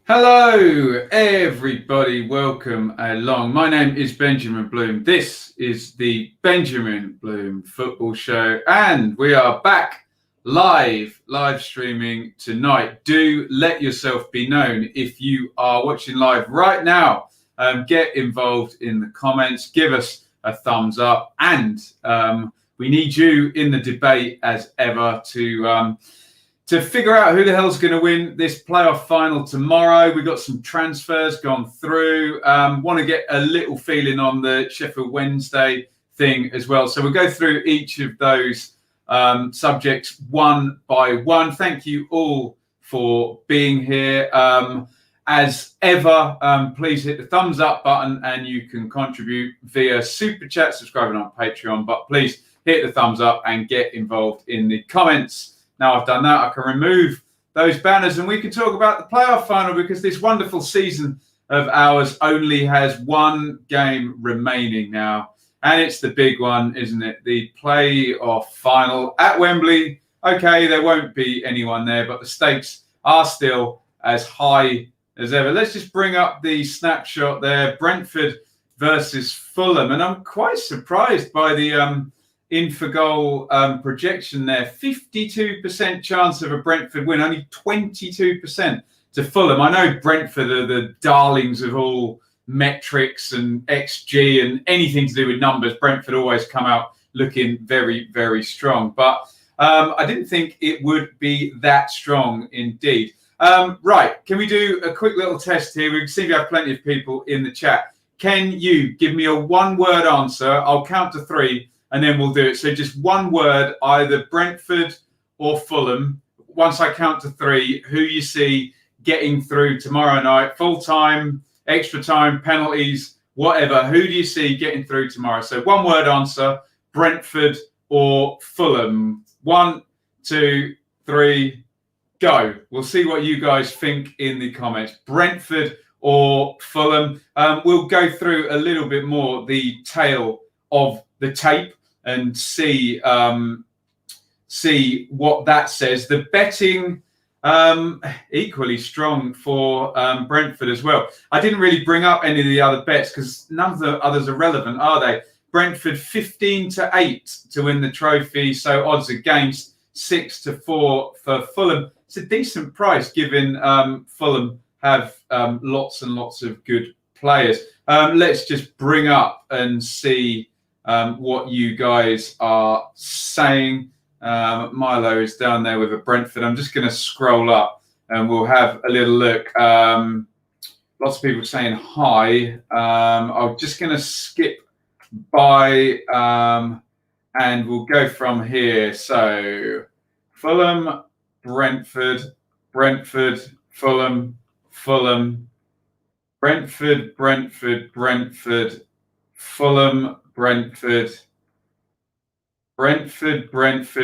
Hello, everybody. Welcome along. My name is Benjamin Bloom. This is the Benjamin Bloom Football Show, and we are back live streaming tonight. Do let yourself be known if you are watching live right now. Get involved in the comments. Give us a thumbs up, and we need you in the debate as ever to figure out who the hell's going to win this playoff final tomorrow. We've got some transfers gone through. Want to get a little feeling on the Sheffield Wednesday thing as well. So we'll go through each of those subjects one by one. Thank you all for being here. As ever, please hit the thumbs up button and you can contribute via Super Chat, subscribing on Patreon. But please hit the thumbs up and get involved in the comments. Now I've done that, I can remove those banners and we can talk about the playoff final, because this wonderful season of ours only has one game remaining now. And it's the big one, isn't it? The playoff final at Wembley. Okay, there won't be anyone there, but the stakes are still as high as ever. Let's just bring up the snapshot there. Brentford versus Fulham. And I'm quite surprised by the in-for-goal projection there. 52% chance of a Brentford win, only 22% to Fulham. I know Brentford are the darlings of all metrics and XG and anything to do with numbers. Brentford always come out looking very, very strong. But I didn't think it would be that strong indeed. Right, can we do a quick little test here? We seem to have plenty of people in the chat. Can you give me a one-word answer? I'll count to three, and then we'll do it. So just one word, either Brentford or Fulham. Once I count to three, who you see getting through tomorrow night, full time, extra time, penalties, whatever. Who do you see getting through tomorrow? So one word answer, Brentford or Fulham. 1, 2, 3, go. We'll see what you guys think in the comments. Brentford or Fulham. We'll go through a little bit more the tale of the tape and see what that says. The betting equally strong for Brentford as well. I didn't really bring up any of the other bets because none of the others are relevant, are they? Brentford 15-8 to win the trophy, so odds against 6-4 for Fulham. It's a decent price given Fulham have lots and lots of good players. Let's just bring up and see what you guys are saying. Milo is down there with a Brentford. I'm just going to scroll up and we'll have a little look. Lots of people saying hi. I'm just going to skip by and we'll go from here. So Fulham, Brentford, Fulham, Brentford, Fulham, Brentford,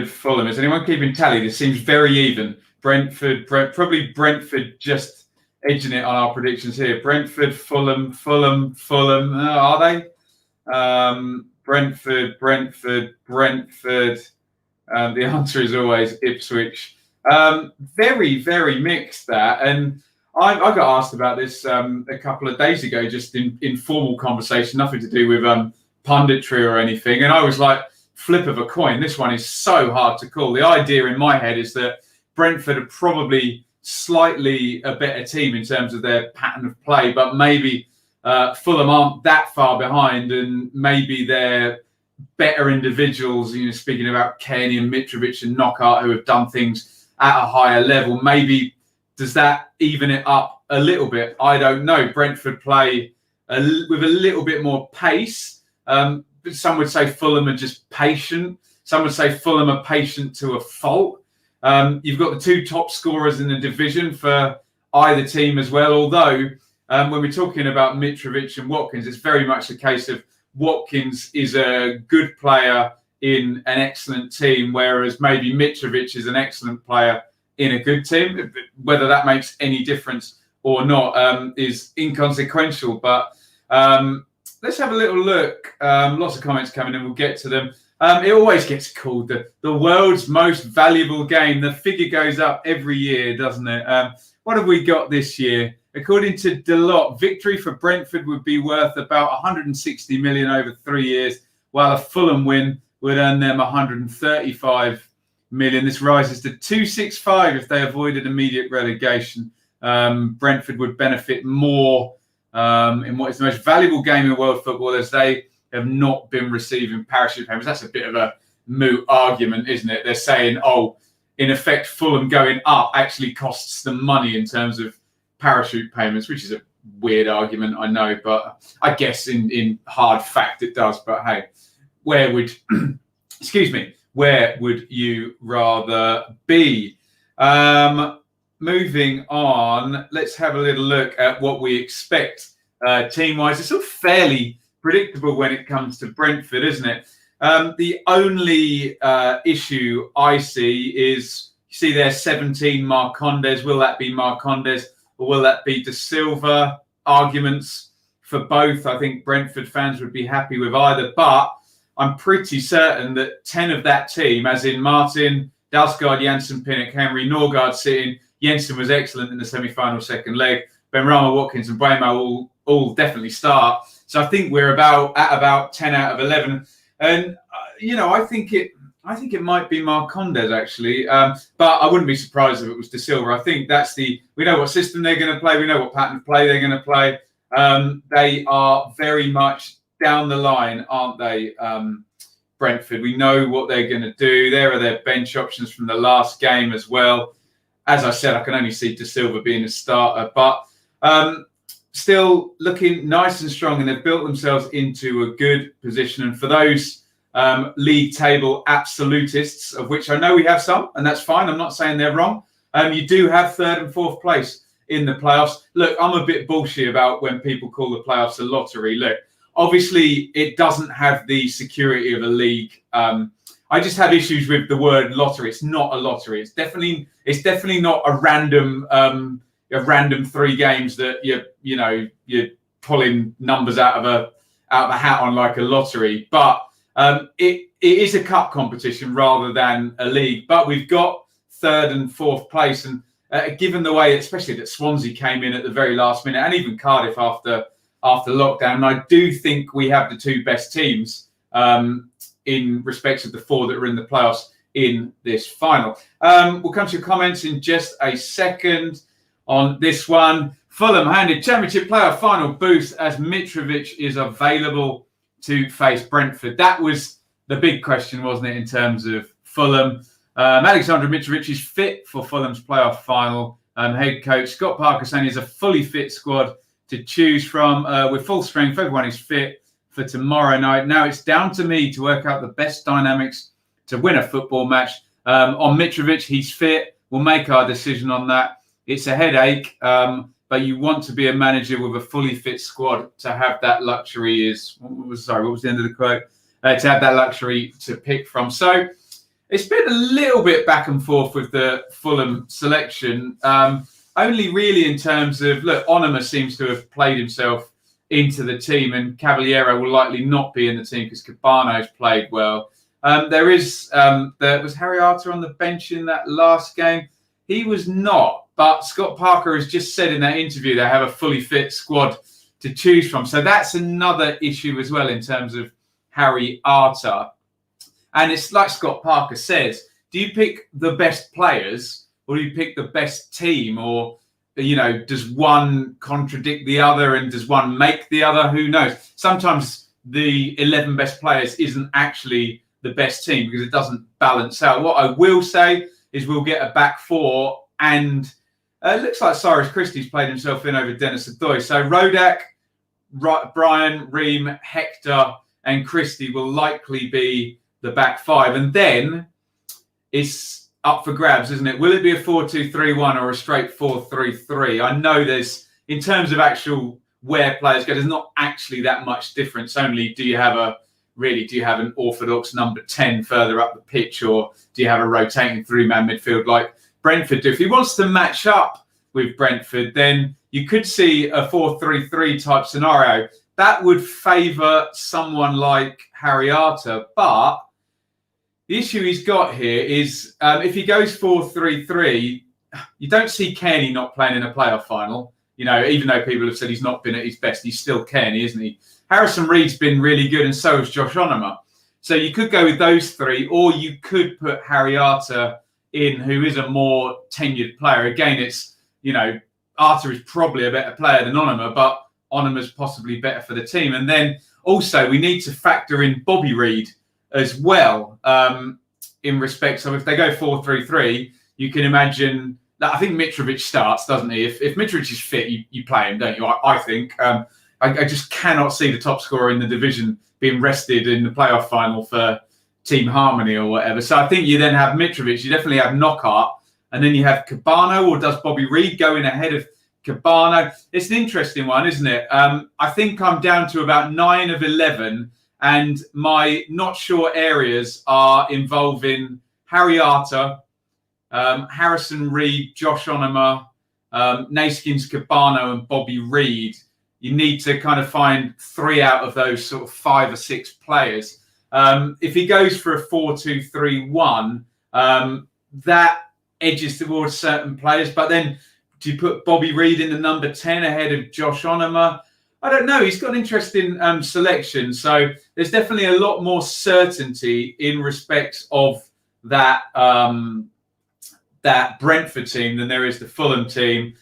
Fulham. Is anyone keeping tally? This seems very even. Probably Brentford just edging it on our predictions here. Brentford, Fulham. Are they? Brentford. The answer is always Ipswich. Very, very mixed that. And I got asked about this a couple of days ago, just in informal conversation, nothing to do with punditry or anything. And I was like, flip of a coin. This one is so hard to call. The idea in my head is that Brentford are probably slightly a better team in terms of their pattern of play, but maybe Fulham aren't that far behind, and maybe they're better individuals. You know, speaking about Kenny and Mitrovic and Knockout, who have done things at a higher level. Maybe does that even it up a little bit? I don't know. Brentford play with a little bit more pace. Some would say Fulham are just patient. Some would say Fulham are patient to a fault. You've got the two top scorers in the division for either team as well. Although when we're talking about Mitrovic and Watkins, it's very much a case of Watkins is a good player in an excellent team, whereas maybe Mitrovic is an excellent player in a good team. Whether that makes any difference or not is inconsequential. But let's have a little look. Lots of comments coming in. We'll get to them. It always gets called the world's most valuable game. The figure goes up every year, doesn't it? What have we got this year? According to Deloitte, victory for Brentford would be worth about 160 million over 3 years, while a Fulham win would earn them 135 million. This rises to 265 if they avoided immediate relegation. Brentford would benefit more in what is the most valuable game in world football, as they have not been receiving parachute payments. That's a bit of a moot argument, isn't it? They're saying, in effect, Fulham going up actually costs them money in terms of parachute payments, which is a weird argument, I know, but I guess in hard fact it does. But hey, where would where would you rather be? Moving on, let's have a little look at what we expect team-wise. It's all fairly predictable when it comes to Brentford, isn't it? The only issue I see is, you see there 17 Marcondes. Will that be Marcondes or will that be De Silva? Arguments for both. I think Brentford fans would be happy with either, but I'm pretty certain that 10 of that team, as in Martin, Dalsgaard, Janssen, Pinnock, Henry, Norgard sitting. Jensen was excellent in the semi-final second leg. Benrahma, Watkins and Brahma will all definitely start. So I think we're at about 10 out of 11. And, I think it might be Marcondes, actually. But I wouldn't be surprised if it was De Silva. I think we know what system they're going to play. We know what pattern of play they're going to play. They are very much down the line, aren't they, Brentford? We know what they're going to do. There are their bench options from the last game as well. As I said, I can only see De Silva being a starter, but still looking nice and strong, and they've built themselves into a good position. And for those league table absolutists, of which I know we have some, and that's fine, I'm not saying they're wrong, you do have third and fourth place in the playoffs. Look, I'm a bit bullshit about when people call the playoffs a lottery. Look, obviously it doesn't have the security of a league. I just have issues with the word lottery. It's not a lottery. It's definitely not a random 3 games that you're pulling numbers out of a hat on like a lottery. But it is a cup competition rather than a league. But we've got third and fourth place, and given the way, especially that Swansea came in at the very last minute, and even Cardiff after lockdown, I do think we have the 2 best teams in respect of the 4 that are in the playoffs in this final. We'll come to your comments in just a second on this one. Fulham handed Championship playoff final boost as Mitrovic is available to face Brentford. That was the big question, wasn't it, in terms of Fulham? Alexander Mitrovic is fit for Fulham's playoff final. Head coach Scott Parker saying he's a fully fit squad to choose from with full strength. Everyone is fit for tomorrow night. Now it's down to me to work out the best dynamics to win a football match. On Mitrovic, he's fit. We'll make our decision on that. It's a headache, but you want to be a manager with a fully fit squad to have that luxury. What was the end of the quote? To have that luxury to pick from. So it's been a little bit back and forth with the Fulham selection. Only really in terms of, look, Onuma seems to have played himself into the team, and Caballero will likely not be in the team because Cabano's played well. There was Harry Arter on the bench in that last game. He was not, but Scott Parker has just said in that interview they have a fully fit squad to choose from. So that's another issue as well in terms of Harry Arter. And it's like Scott Parker says, do you pick the best players or do you pick the best team? Or, does one contradict the other and does one make the other? Who knows? Sometimes the 11 best players isn't actually the best team because it doesn't balance out. What I will say is we'll get a back 4, and it looks like Cyrus Christie's played himself in over Dennis Adoy. So Ruddock, Brian, Ream, Hector and Krissy will likely be the back 5. And then it's up for grabs, isn't it? Will it be a 4-2-3-1 or a straight 4-3-3? I know there's, in terms of actual where players go, there's not actually that much difference. Only do you have an orthodox number 10 further up the pitch, or do you have a rotating 3-man midfield like Brentford do? If he wants to match up with Brentford, then you could see a 4-3-3 type scenario. That would favour someone like Harry Arter, but The issue he's got here is if he goes 4-3-3, you don't see Kearney not playing in a playoff final. You know, even though people have said he's not been at his best, he's still Kearney, isn't he? Harrison Reed's been really good, and so has Josh Onoma. So you could go with those three, or you could put Harry Arter in, who is a more tenured player. Again, it's, you know, Arter is probably a better player than Onoma, but Onoma's possibly better for the team. And then also we need to factor in Bobby Reid as well, in respect. So if they go 4-3-3, you can imagine that. I think Mitrovic starts, doesn't he? If Mitrovic is fit, you play him, don't you? I think. I just cannot see the top scorer in the division being rested in the playoff final for team harmony or whatever. So I think you then have Mitrovic, you definitely have Knockhart, and then you have Cabano, or does Bobby Reid go in ahead of Cabano? It's an interesting one, isn't it? I think I'm down to about 9 of 11, and my not sure areas are involving Harry Arter, Harrison Reed, Josh Onoma, Naskins Cabano, and Bobby Reid. You need to kind of find 3 out of those sort of 5 or 6 players. If he goes for a 4-2-3-1, that edges towards certain players. But then do you put Bobby Reid in the number 10 ahead of Josh Onoma? I don't know. He's got an interesting selection. So there's definitely a lot more certainty in respect of that that Brentford team than there is the Fulham team.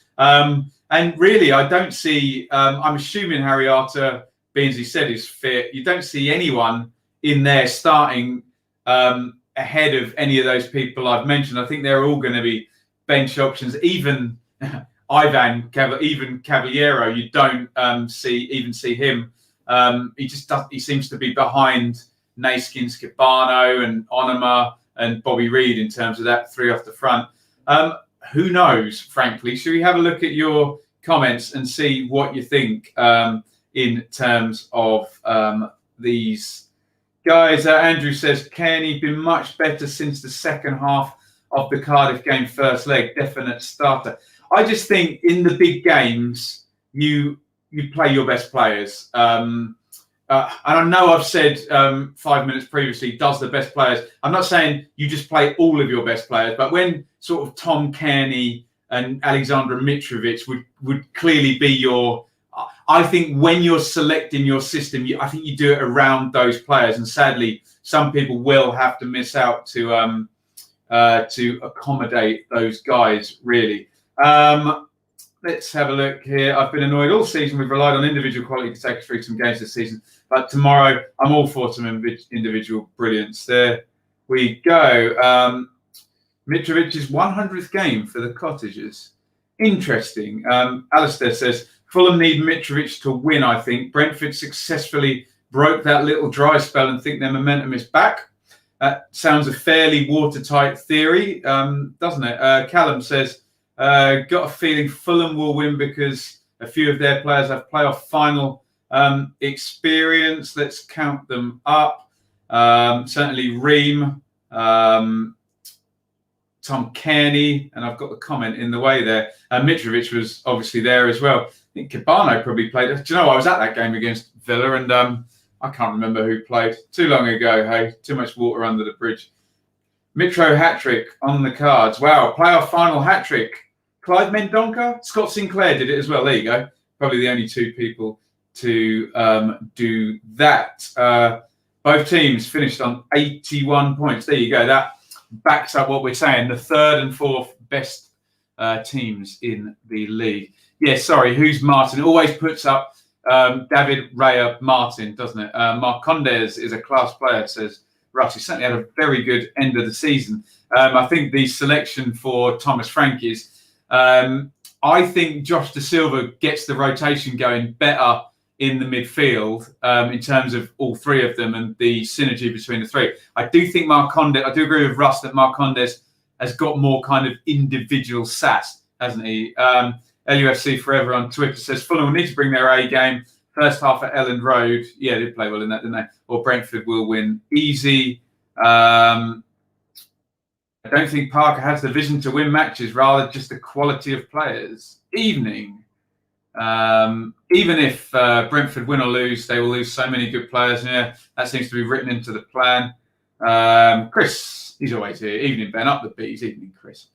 And really, I don't see, I'm assuming Harry Arter, being as he said, is fit. You don't see anyone in there starting ahead of any of those people I've mentioned. I think they're all going to be bench options. Even even Cavallero, you don't see him. He seems to be behind Naskins, Cabano, and Onoma and Bobby Reid in terms of that 3 off the front. Who knows, frankly? Should we have a look at your comments and see what you think in terms of these guys? Andrew says, Kearney been much better since the second half of the Cardiff game first leg. Definite starter. I just think in the big games, you play your best players. And I know I've said 5 minutes previously, does the best players. I'm not saying you just play all of your best players, but when sort of Tom Kearney and Alexander Mitrovic would clearly be your... I think when you're selecting your system, I think you do it around those players. And sadly, some people will have to miss out to accommodate those guys, really. Let's have a look here. I've been annoyed all season. We've relied on individual quality to take us through some games this season. But tomorrow, I'm all for some individual brilliance. There we go. Mitrovic's 100th game for the Cottagers. Interesting. Alistair says, Fulham need Mitrovic to win, I think. Brentford successfully broke that little dry spell and think their momentum is back. That sounds a fairly watertight theory, doesn't it? Callum says, got a feeling Fulham will win because a few of their players have playoff final experience. Let's count them up. Certainly Ream, Tom Kearney, and I've got the comment in the way there. Mitrovic was obviously there as well. I think Cabano probably played. Do you know, I was at that game against Villa, and I can't remember who played. Too long ago, hey? Too much water under the bridge. Mitro hat-trick on the cards. Wow, playoff final hat-trick. Clive Mendonca? Scott Sinclair did it as well. There you go. Probably the only 2 people to do that. Both teams finished on 81 points. There you go. That backs up what we're saying. The 3rd and 4th best teams in the league. Yeah, sorry, who's Martin? It always puts up David Raya Martin, doesn't it? Marcondes is a class player, says Russ. He certainly had a very good end of the season. I think the selection for Thomas Frank is... I think Josh Da Silva gets the rotation going better in the midfield in terms of all 3 of them and the synergy between the 3. I do think Marcondes, I do agree with Russ that Marcondes has got more kind of individual sass, hasn't he? LUFC Forever on Twitter says Fulham will need to bring their A game. First half at Elland Road. Yeah, they did play well in that, didn't they? Or Brentford will win easy. I don't think Parker has the vision to win matches, rather just the quality of players. Evening. Even if Brentford win or lose, they will lose so many good players. Yeah, that seems to be written into the plan. Chris, he's always here. Evening, Ben. Up the bees. Evening, Chris.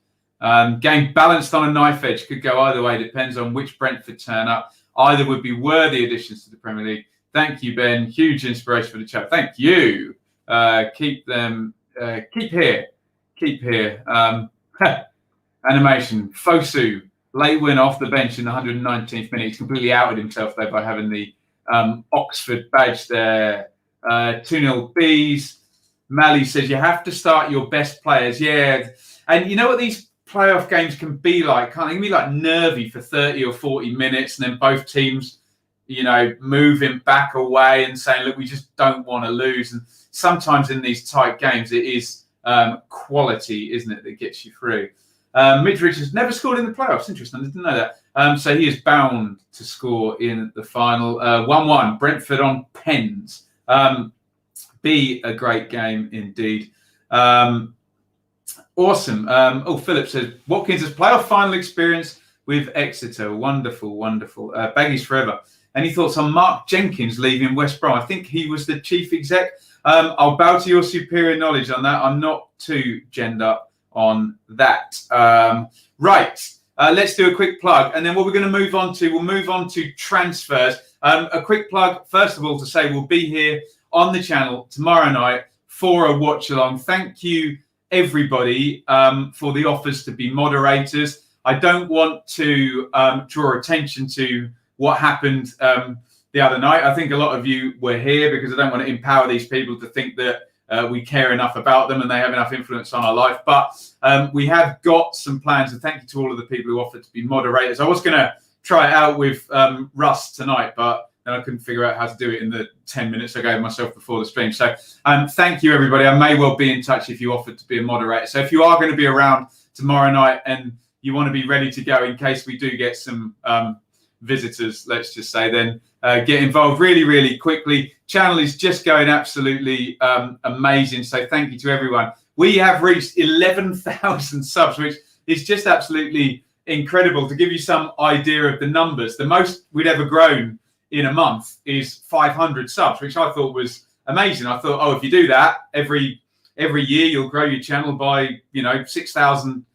Game balanced on a knife edge. Could go either way. Depends on which Brentford turn up. Either would be worthy additions to the Premier League. Thank you, Ben. Huge inspiration for the chat. Thank you. Keep them. Keep here. Keep here. Animation. Fosu. Late win off the bench in the 119th minute. He's completely outed himself, though, by having the Oxford badge there. 2-0 Bees. Mally says you have to start your best players. Yeah. And you know what these playoff games can be like? Can't they? It can be like nervy for 30 or 40 minutes, and then both teams, moving back away and saying, look, we just don't want to lose. And sometimes in these tight games, it is quality, isn't it, that gets you through. Mitch Richards never scored in the playoffs. Interesting. I didn't know that. So he is bound to score in the final. 1-1. Brentford on pens. Be a great game indeed. Awesome. Philip says, Watkins' playoff final experience with Exeter. Wonderful, wonderful. Baggies forever. Any thoughts on Mark Jenkins leaving West Brom? I think he was the chief exec. I'll bow to your superior knowledge on that. I'm not too genned up on that. Right. Let's do a quick plug. And then what we're going to move on to, we'll move on to transfers. A quick plug, first of all, to say we'll be here on the channel tomorrow night for a watch along. Thank you, everybody, for the offers to be moderators. I don't want to draw attention to what happened the other night. I think a lot of you were here because I don't want to empower these people to think that we care enough about them and they have enough influence on our life. But we have got some plans, and thank you to all of the people who offered to be moderators. I was going to try it out with Russ tonight, but then I couldn't figure out how to do it in the 10 minutes I gave myself before the stream. So thank you, everybody. I may well be in touch if you offered to be a moderator. So if you are going to be around tomorrow night and you want to be ready to go in case we do get some visitors, let's just say, then get involved really, really quickly. Channel is just going absolutely amazing. So thank you to everyone. We have reached 11,000 subs, which is just absolutely incredible. To give you some idea of the numbers, the most we'd ever grown in a month is 500 subs, which I thought was amazing. I thought, if you do that every year, you'll grow your channel by 6,000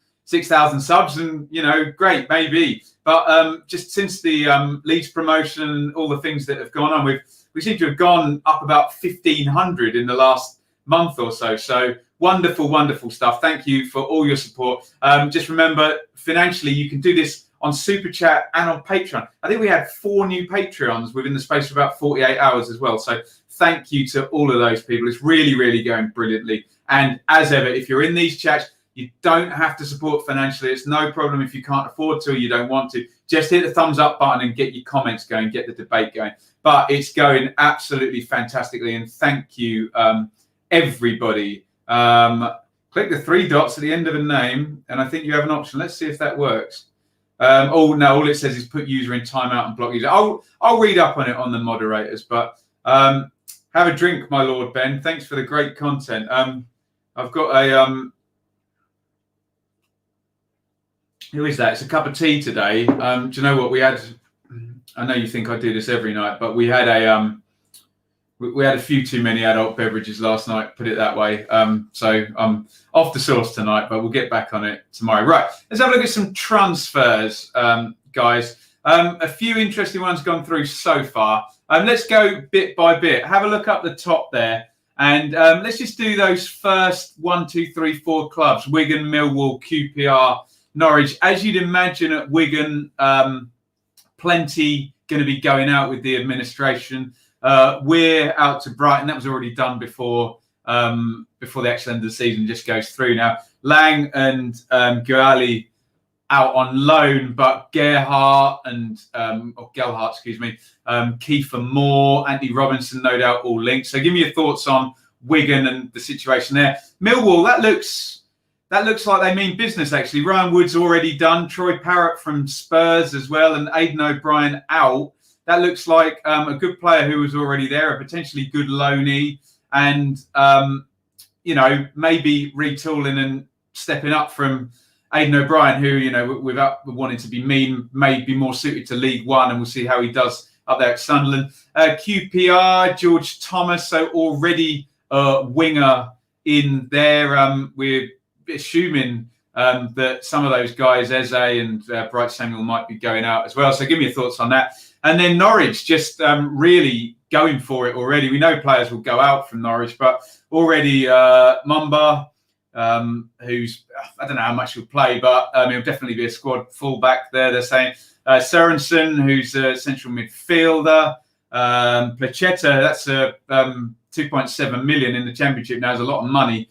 subs, and great, maybe. But just since the Leeds promotion and all the things that have gone on, we seem to have gone up about 1,500 in the last month or so. So wonderful, wonderful stuff. Thank you for all your support. Just remember, financially, you can do this on Super Chat and on Patreon. I think we had 4 new Patreons within the space of about 48 hours as well. So thank you to all of those people. It's really, really going brilliantly. And as ever, if you're in these chats, you don't have to support financially. It's no problem if you can't afford to or you don't want to. Just hit the thumbs up button and get your comments going, get the debate going. But it's going absolutely fantastically. And thank you, everybody. Click the 3 dots at the end of a name, and I think you have an option. Let's see if that works. No, all it says is put user in timeout and block user. I'll read up on it on the moderators, but have a drink, my Lord Ben. Thanks for the great content. I've got a who is that? It's a cup of tea today. Do you know what we had? I know you think I do this every night, but we had a few too many adult beverages last night, put it that way. So I'm off the sauce tonight, but we'll get back on it tomorrow. Right, let's have a look at some transfers, guys. A few interesting ones gone through so far. Let's go bit by bit. Have a look up the top there. And let's just do those first 1, 2, 3, 4 clubs. Wigan, Millwall, QPR, Norwich. As you'd imagine at Wigan, plenty going to be going out with the administration. We're out to Brighton. That was already done before the actual end of the season just goes through. Now, Lang and Guali out on loan, but Gerhardt and Gelhardt, Kiefer Moore, Anthony Robinson, no doubt all linked. So give me your thoughts on Wigan and the situation there. Millwall, that looks like they mean business, actually. Ryan Wood's already done. Troy Parrott from Spurs as well, and Aidan O'Brien out. That looks like a good player who was already there, a potentially good loanee, and maybe retooling and stepping up from Aidan O'Brien, who without wanting to be mean, may be more suited to League One, and we'll see how he does up there at Sunderland. QPR, George Thomas, so already winger in there. We're assuming that some of those guys, Eze and Bright Samuel, might be going out as well. So give me your thoughts on that. And then Norwich just really going for it already. We know players will go out from Norwich, but already Mumba, who's, I don't know how much he'll play, but he'll definitely be a squad fullback there, they're saying. Sørensen, who's a central midfielder. Placheta, that's a 2.7 million in the Championship now, is a lot of money.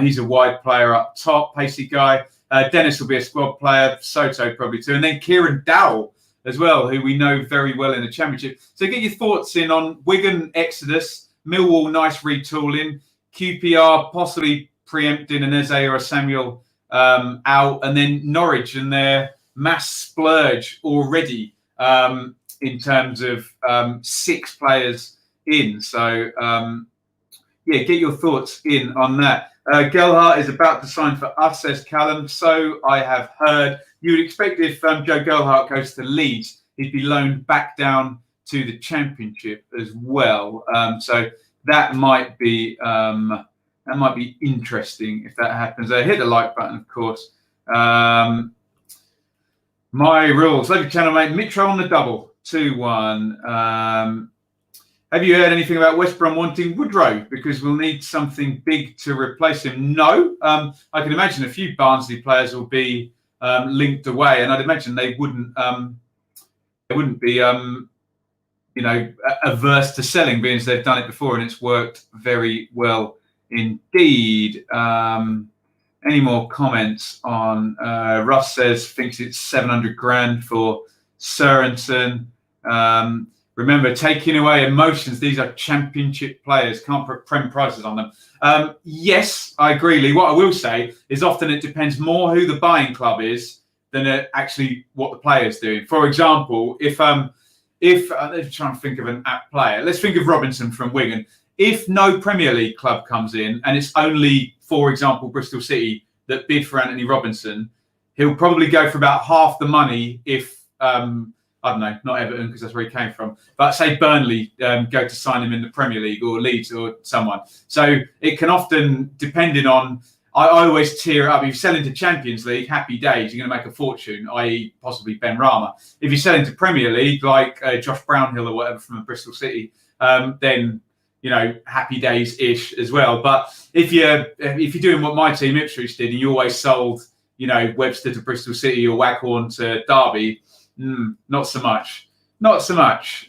He's a wide player up top, pacey guy. Dennis will be a squad player, Soto probably too. And then Kieran Dowell as well, who we know very well in the Championship. So get your thoughts in on Wigan Exodus, Millwall, nice retooling, QPR possibly preempting an Eze or a Samuel out, and then Norwich and their mass splurge already in terms of 6 players in. So, get your thoughts in on that. Gelhardt is about to sign for us, says Callum. So I have heard. You would expect if Joe Gelhardt goes to Leeds, he'd be loaned back down to the Championship as well. So that might be interesting if that happens. Hit the like button, of course. My rules. Love your channel, mate. Mitro on the double. 2-1. Have you heard anything about West Brom wanting Woodrow? Because we'll need something big to replace him. No. I can imagine a few Barnsley players will be linked away, and I'd imagine they wouldn't be averse to selling, being as they've done it before and it's worked very well indeed. Any more comments on Russ says thinks it's 700 grand for Sørensen. Remember, taking away emotions, these are Championship players, can't put Prem prices on them. Yes, I agree, Lee. What I will say is often it depends more who the buying club is than actually what the player's doing. For example, if let's try and think of an apt player. Let's think of Robinson from Wigan. If no Premier League club comes in and it's only, for example, Bristol City that bid for Anthony Robinson, he'll probably go for about half the money if, I don't know, not Everton because that's where he came from, but say Burnley go to sign him in the Premier League or Leeds or someone. So it can often, depending on, I always tier it up. If you sell into Champions League, happy days, you're going to make a fortune, i.e. possibly Ben Rama. If you sell into Premier League, like Josh Brownhill or whatever from Bristol City, then, happy days-ish as well. But if you're doing what my team Ipswich did and you always sold, Webster to Bristol City or Waghorn to Derby, not so much. Not so much.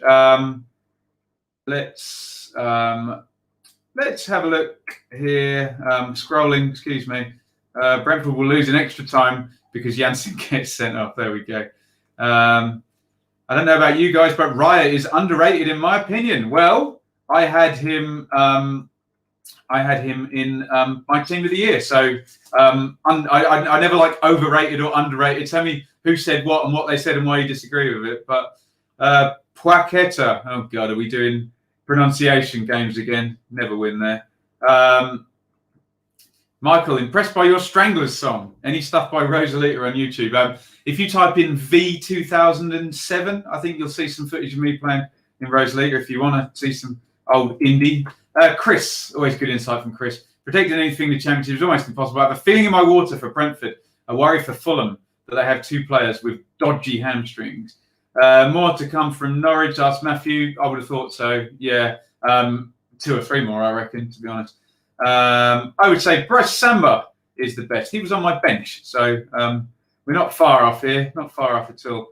Let's have a look here. Scrolling, excuse me. Brentford will lose in extra time because Janssen gets sent off. There we go. I don't know about you guys, but Raya is underrated in my opinion. Well, I had him in my team of the year. So I never like overrated or underrated. Tell me who said what and what they said and why you disagree with it. But Poiqueta, oh God, are we doing pronunciation games again? Never win there. Michael, impressed by your Stranglers song. Any stuff by Rosalita on YouTube? If you type in V2007, I think you'll see some footage of me playing in Rosalita if you want to see some old indie. Chris, always good insight from Chris. Predicting anything in the Championship is almost impossible. I have a feeling in my water for Brentford. A worry for Fulham that they have 2 players with dodgy hamstrings. More to come from Norwich, asked Matthew. I would have thought so. Yeah, 2 or 3 more, I reckon, to be honest. I would say Bryce Samba is the best. He was on my bench, so we're not far off here. Not far off at all.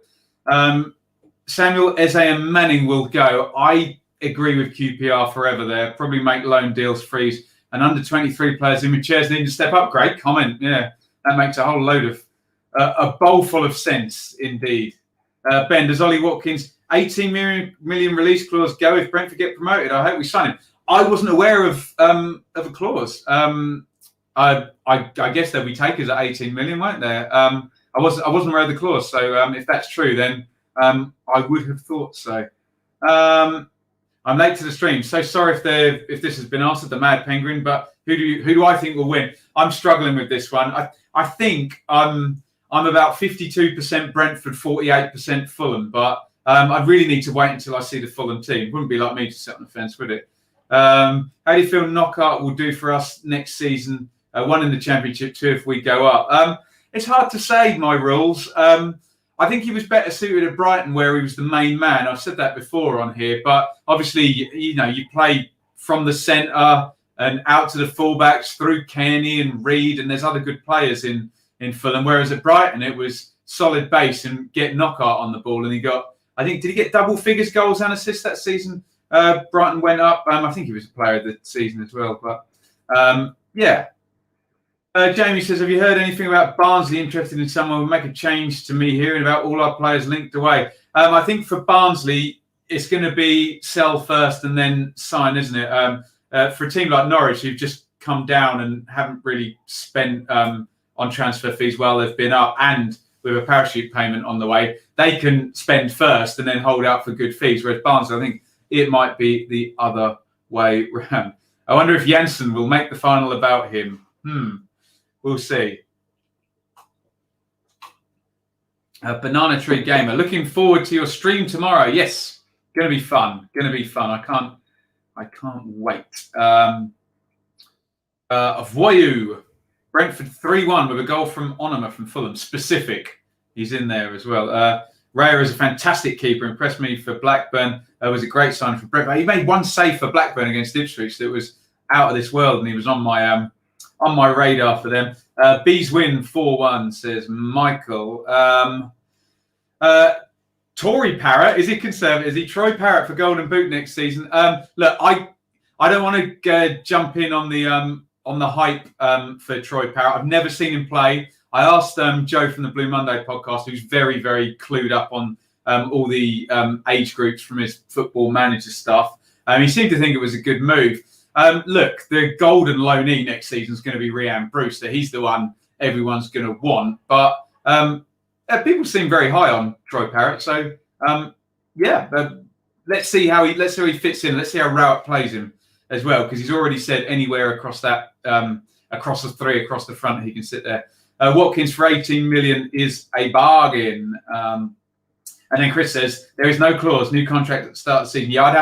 Samuel, Eze and Manning will go. I agree with QPR forever there. Probably make loan deals freeze. And under 23 players in with chairs need to step up. Great comment. Yeah, that makes a whole load of, a bowl full of sense indeed. Ben, does Ollie Watkins 18 million release clause go if Brentford get promoted? I hope we sign him. I wasn't aware of a clause. I guess there'll be takers at 18 million, won't there? I wasn't aware of the clause. So if that's true, then I would have thought so. I'm late to the stream. So sorry if this has been answered, the Mad Penguin. But who do I think will win? I'm struggling with this one. I think I'm about 52% Brentford, 48% Fulham. But I really need to wait until I see the Fulham team. It wouldn't be like me to sit on the fence, would it? How do you feel Knockout will do for us next season? 1 in the Championship, 2 if we go up. It's hard to say, my rules. I think he was better suited at Brighton, where he was the main man. I've said that before on here, but obviously, you play from the centre and out to the fullbacks through Kearney and Reed, and there's other good players in Fulham. Whereas at Brighton, it was solid base and get Knockout on the ball, and he got. I think did he get double figures goals and assists that season? Brighton went up. I think he was a player of the season as well. But yeah. Jamie says, have you heard anything about Barnsley interested in someone who will make a change to me hearing about all our players linked away? I think for Barnsley, it's going to be sell first and then sign, isn't it? For a team like Norwich, who've just come down and haven't really spent on transfer fees while they've been up, and with a parachute payment on the way, they can spend first and then hold out for good fees. Whereas Barnsley, I think it might be the other way round. I wonder if Janssen will make the final about him. We'll see. Banana Tree Gamer, looking forward to your stream tomorrow. Yes, going to be fun. I can't wait. Voyou, Brentford 3-1 with a goal from Onoma from Fulham. Specific. He's in there as well. Raya is a fantastic keeper. Impressed me for Blackburn. Was a great sign for Brentford. He made one save for Blackburn against Ipswich that was out of this world, and he was on my radar for them. Bees win 4-1, says Michael. Tory Parrott, is he Conservative? Is he Troy Parrott for Golden Boot next season? Look, I don't want to jump in on the hype for Troy Parrott. I've never seen him play. I asked Joe from the Blue Monday podcast, who's very, very clued up on all the age groups from his Football Manager stuff. He seemed to think it was a good move. Look, the golden loanee next season is going to be Rhian Brewster. He's the one everyone's going to want. But people seem very high on Troy Parrott. So, let's see how he fits in. Let's see how Rowett plays him as well, because he's already said anywhere across that, across the three, across the front, he can sit there. Watkins for 18 million is a bargain. And then Chris says, there is no clause, new contract at the start of the season. Yeah, I'd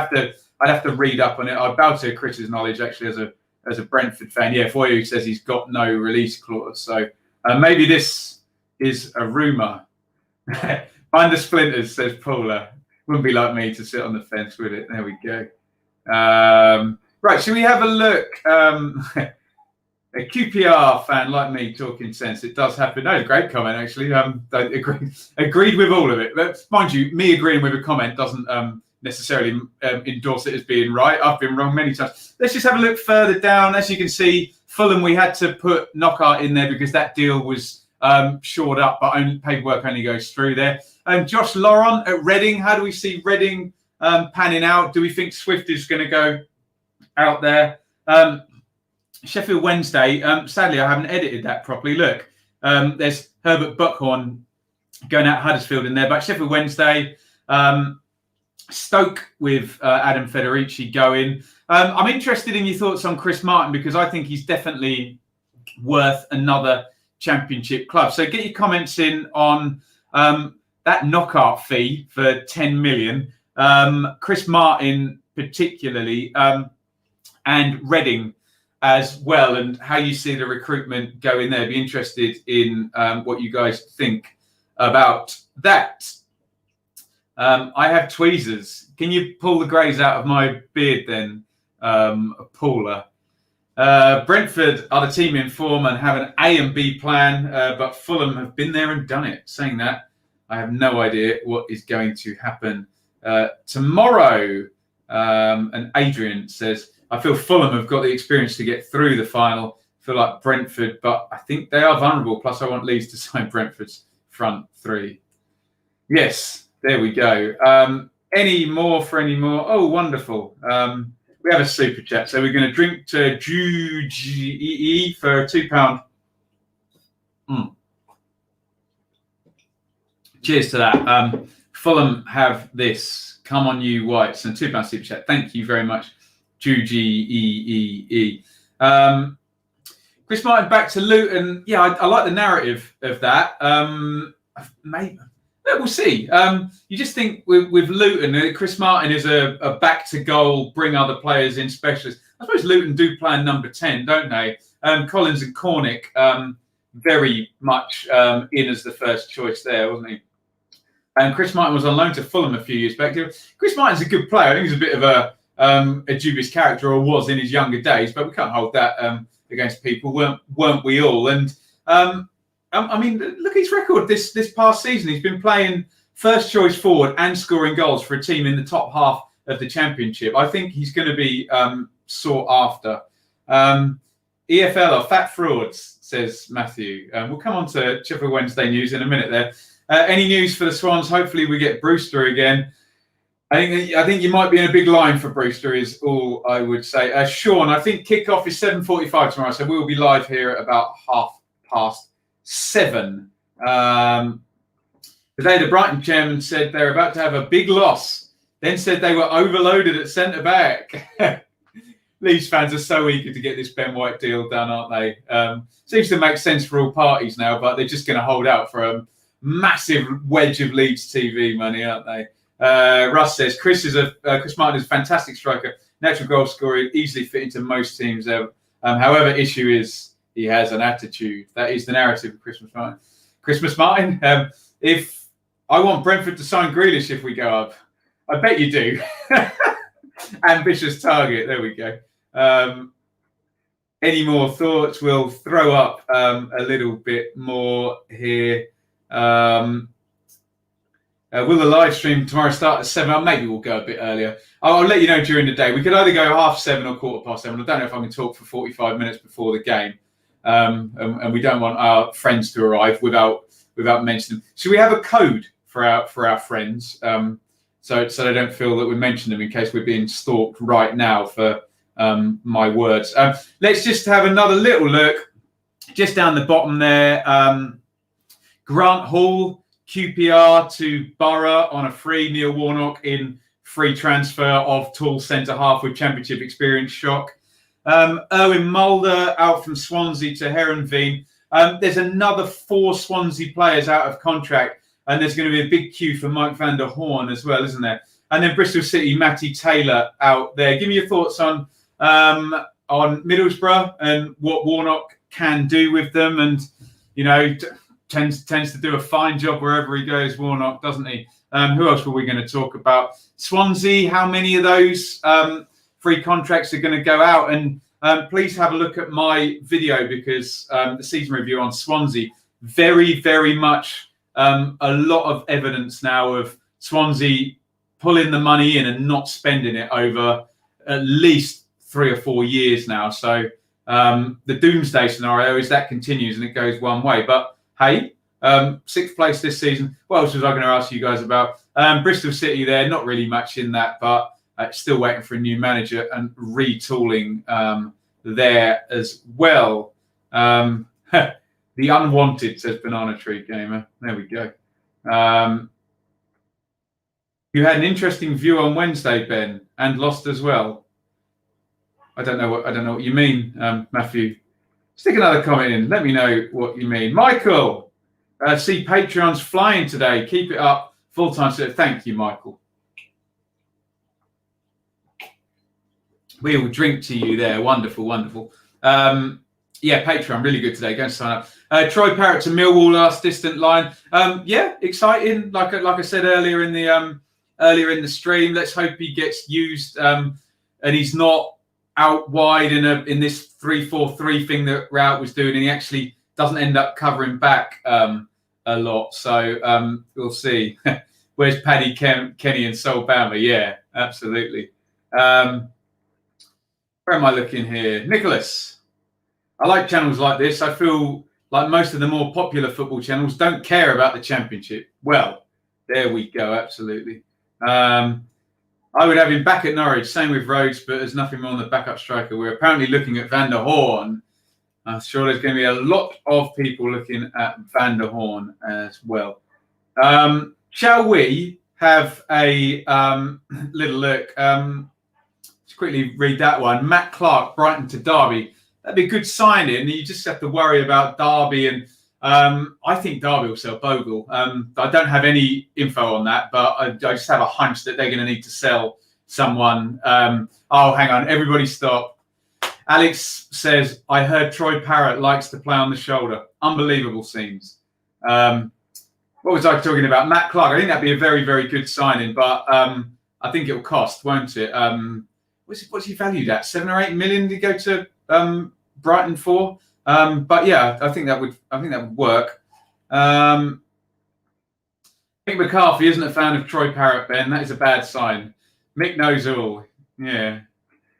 have to read up on it. I bow to Chris's knowledge, actually, as a Brentford fan. Yeah, Foyu says he's got no release clause. So maybe this is a rumour. Find the splinters, says Paula. Wouldn't be like me to sit on the fence with it. There we go. Right, should we have a look? A QPR fan like me talking sense. It does happen. No, great comment, actually. I agreed with all of it. But mind you, me agreeing with a comment doesn't necessarily endorse it as being right. I've been wrong many times. Let's just have a look further down. As you can see, Fulham, we had to put Knockout in there because that deal was shored up, but paperwork only goes through there. Josh Laurent at Reading. How do we see Reading panning out? Do we think Swift is going to go out there? Sheffield Wednesday. Sadly, I haven't edited that properly. Look, there's Herbert Buckhorn going out Huddersfield in there, but Sheffield Wednesday, Stoke with Adam Federici going. I'm interested in your thoughts on Chris Martin, because I think he's definitely worth another Championship club. So get your comments in on that Knockout fee for 10 million. Chris Martin particularly, and Reading as well, and how you see the recruitment going there. Be interested in what you guys think about that. I have tweezers. Can you pull the greys out of my beard then, Paula? Brentford are the team in form and have an A and B plan, but Fulham have been there and done it. Saying that, I have no idea what is going to happen tomorrow. And Adrian says, I feel Fulham have got the experience to get through the final. I feel like Brentford, but I think they are vulnerable. Plus, I want Leeds to sign Brentford's front three. Yes, there we go. Any more? Oh, wonderful. We have a super chat. So we're going to drink to Juge for £2. Cheers to that. Fulham have this. Come on, you whites. And £2 super chat. Thank you very much, Juge. Chris Martin back to Luton. Yeah, I like the narrative of that. Maybe But we'll see. You just think with Luton, Chris Martin is a back to goal, bring other players in specialist. I suppose Luton do play in number 10, don't they? Collins and Cornick, very much in as the first choice there, wasn't he? And Chris Martin was on loan to Fulham a few years back. Chris Martin's a good player. I think he's a bit of a dubious character, or was in his younger days, but we can't hold that against people, weren't we all? And I mean, look at his record this past season. He's been playing first choice forward and scoring goals for a team in the top half of the Championship. I think he's going to be sought after. EFL are fat frauds, says Matthew. We'll come on to Sheffield Wednesday news in a minute there. Any news for the Swans? Hopefully we get Brewster again. I think you might be in a big line for Brewster is all I would say. Sean, I think kickoff is 7:45 tomorrow, so we'll be live here at about 7:30. Today, the Brighton chairman said they're about to have a big loss, then said they were overloaded at centre-back. Leeds fans are so eager to get this Ben White deal done, aren't they? Seems to make sense for all parties now, but they're just going to hold out for a massive wedge of Leeds TV money, aren't they? Russ says, Chris Martin is a fantastic striker, natural goal scorer, easily fit into most teams. However, issue is he has an attitude. That is the narrative of Christmas Martin. Christmas Martin, if I want Brentford to sign Grealish if we go up, I bet you do. Ambitious target. There we go. Any more thoughts? We'll throw up a little bit more here. Will the live stream tomorrow start at 7? Maybe we'll go a bit earlier. I'll let you know during the day. We could either go 7:30 or 7:15. I don't know if I can talk for 45 minutes before the game. And we don't want our friends to arrive without mentioning them. Should we have a code for our friends? So they don't feel that we mention them in case we're being stalked right now for my words. Let's just have another little look just down the bottom there. Grant Hall, QPR to Borough on a free. Neil Warnock in free transfer of tall centre half with Championship experience. Shock. Erwin Mulder out from Swansea to Heronveen. There's another 4 Swansea players out of contract, and there's going to be a big queue for Mike van der Horn as well, isn't there? And then Bristol City, Matty Taylor out there. Give me your thoughts on Middlesbrough and what Warnock can do with them, and tends to do a fine job wherever he goes. Warnock, doesn't he? Who else were we going to talk about? Swansea. How many of those free contracts are going to go out? And please have a look at my video, because the season review on Swansea, very, very much a lot of evidence now of Swansea pulling the money in and not spending it over at least 3 or 4 years now. So the doomsday scenario is that continues and it goes one way. But hey, 6th place this season. What else was I going to ask you guys about? Bristol City there, not really much in that, but still waiting for a new manager and retooling there as well. The unwanted, says Banana Tree Gamer. There we go. You had an interesting view on Wednesday, Ben, and lost as well. I don't know what you mean, Matthew. Stick another comment in. Let me know what you mean. Michael, see Patreon's flying today. Keep it up. Full-time. So thank you, Michael. We will drink to you there. Wonderful, wonderful. Yeah, Patreon, really good today. Go and sign up. Troy Parrott to Millwall, last distant line. Yeah, exciting. Like I said earlier in the stream, let's hope he gets used and he's not out wide in this 3-4-3 thing that Rout was doing, and he actually doesn't end up covering back a lot. So we'll see. Where's Paddy Kenny and Sol Bama? Yeah, absolutely. Where am I looking here? Nicholas. I like channels like this. I feel like most of the more popular football channels don't care about the Championship. Well, there we go. Absolutely. I would have him back at Norwich. Same with Rhodes, but there's nothing more on the backup striker. We're apparently looking at Van der Horn. I'm sure there's going to be a lot of people looking at Van der Horn as well. Shall we have a little look? Let's quickly read that one. Matt Clark, Brighton to Derby. That'd be a good signing. You just have to worry about Derby and I think Derby will sell Bogle. I don't have any info on that, but I just have a hunch that they're going to need to sell someone. Oh, hang on. Everybody stop. Alex says, I heard Troy Parrott likes to play on the shoulder. Unbelievable scenes. What was I talking about? Matt Clark. I think that'd be a very, very good signing, but I think it'll cost, won't it? What's he valued at? 7 or 8 million to go to Brighton for? But yeah, I think that would work. I think McCarthy isn't a fan of Troy Parrott, Ben. That is a bad sign. Mick knows all. Yeah.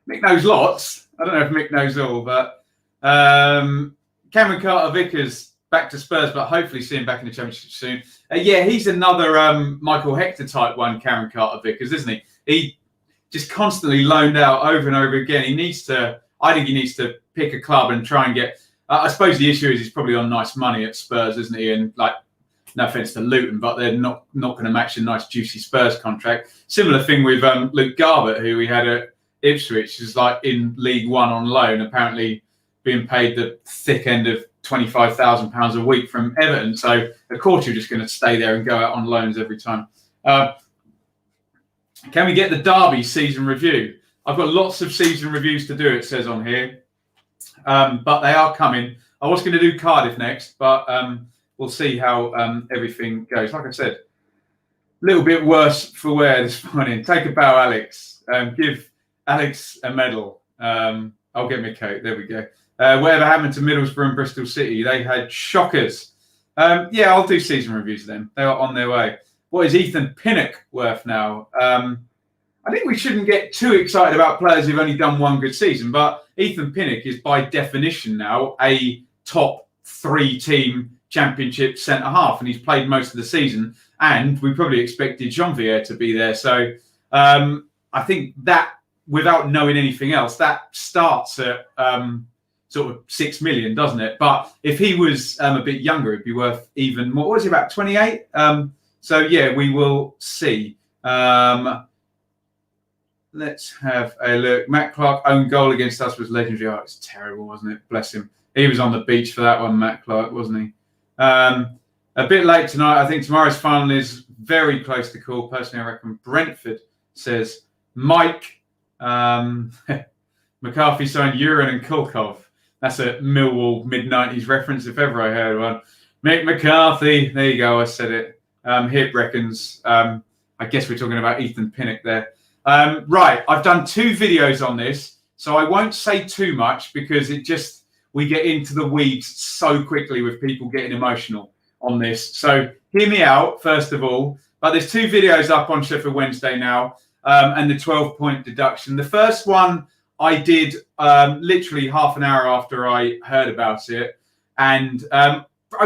Mick knows lots. I don't know if Mick knows all, but Cameron Carter-Vickers back to Spurs, but hopefully see him back in the Championship soon. Yeah, he's another Michael Hector type one, Cameron Carter-Vickers, isn't he? He just constantly loaned out over and over again. I think he needs to pick a club and try and get... I suppose the issue is he's probably on nice money at Spurs, isn't he? And like, no offense to Luton, but they're not going to match a nice juicy Spurs contract. Similar thing with Luke Garbutt, who we had at Ipswich, is like in League One on loan, apparently being paid the thick end of £25,000 a week from Everton. So of course you're just going to stay there and go out on loans every time. Can we get the Derby season review? I've got lots of season reviews to do, it says on here. But they are coming. I was going to do Cardiff next, but we'll see how everything goes. Like I said, a little bit worse for wear this morning. Take a bow, Alex. Give Alex a medal. I'll get me a coat. There we go. Whatever happened to Middlesbrough and Bristol City? They had shockers. Yeah, I'll do season reviews then. They are on their way. What is Ethan Pinnock worth now? I think we shouldn't get too excited about players who've only done one good season, but Ethan Pinnock is by definition now a top 3 team Championship centre-half, and he's played most of the season, and we probably expected Jean-Pierre to be there. So I think that, without knowing anything else, that starts at sort of 6 million, doesn't it? But if he was a bit younger, it'd be worth even more. What was he, about 28? So yeah, we will see. Let's have a look. Matt Clark own goal against us was legendary. Oh, it's terrible, wasn't it? Bless him. He was on the beach for that one, Matt Clark, wasn't he? A bit late tonight. I think tomorrow's final is very close to call. Personally, I reckon Brentford, says Mike. McCarthy signed Urin and Kulkov. That's a Millwall mid-90s reference, if ever I heard one. Mick McCarthy. There you go. I said it. Hip reckons. I guess we're talking about Ethan Pinnock there. Right, I've done 2 videos on this, so I won't say too much because we get into the weeds so quickly with people getting emotional on this. So hear me out, first of all. But there's 2 videos up on Sheffield Wednesday now, and the 12-point deduction. The first one I did literally half an hour after I heard about it, and I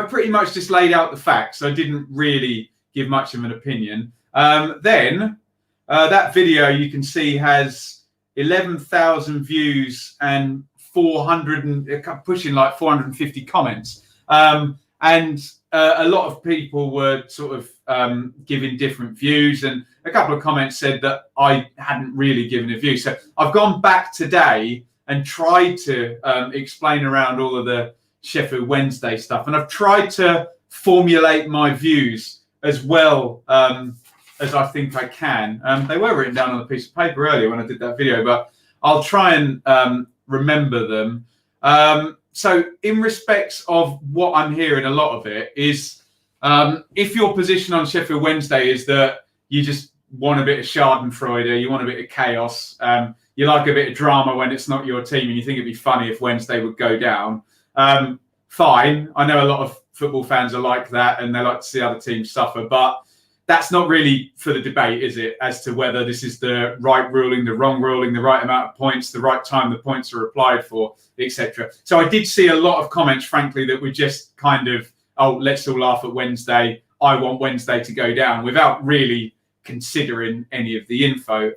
pretty much just laid out the facts. I didn't really give much of an opinion. Then that video, you can see, has 11,000 views and pushing like 450 comments. And a lot of people were sort of giving different views, and a couple of comments said that I hadn't really given a view. So I've gone back today and tried to explain around all of the Sheffield Wednesday stuff, and I've tried to formulate my views as well as I think I can. They were written down on a piece of paper earlier when I did that video, but I'll try and remember them. So in respects of what I'm hearing, a lot of it is if your position on Sheffield Wednesday is that you just want a bit of schadenfreude, you want a bit of chaos, you like a bit of drama when it's not your team, and you think it'd be funny if Wednesday would go down, fine. I know a lot of football fans are like that and they like to see other teams suffer, but that's not really for the debate, is it, as to whether this is the right ruling, the wrong ruling, the right amount of points, the right time the points are applied for, etc. So I did see a lot of comments, frankly, that were just kind of, oh, let's all laugh at Wednesday. I want Wednesday to go down, without really considering any of the info.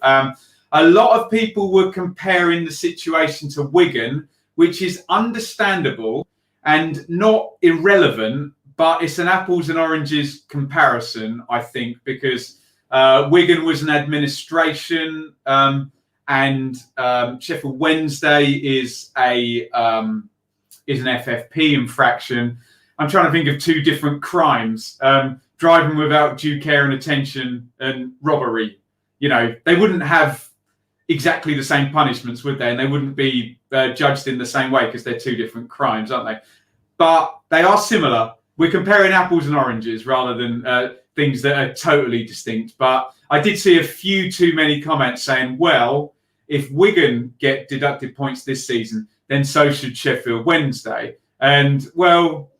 A lot of people were comparing the situation to Wigan, which is understandable and not irrelevant, but it's an apples and oranges comparison, I think, because Wigan was an administration and Sheffield Wednesday is an FFP infraction. I'm trying to think of two different crimes: driving without due care and attention and robbery. You know, they wouldn't have exactly the same punishments, would they? And they wouldn't be judged in the same way because they're two different crimes, aren't they? But they are similar. We're comparing apples and oranges rather than things that are totally distinct. But I did see a few too many comments saying, well, if Wigan get deducted points this season, then so should Sheffield Wednesday. And, well,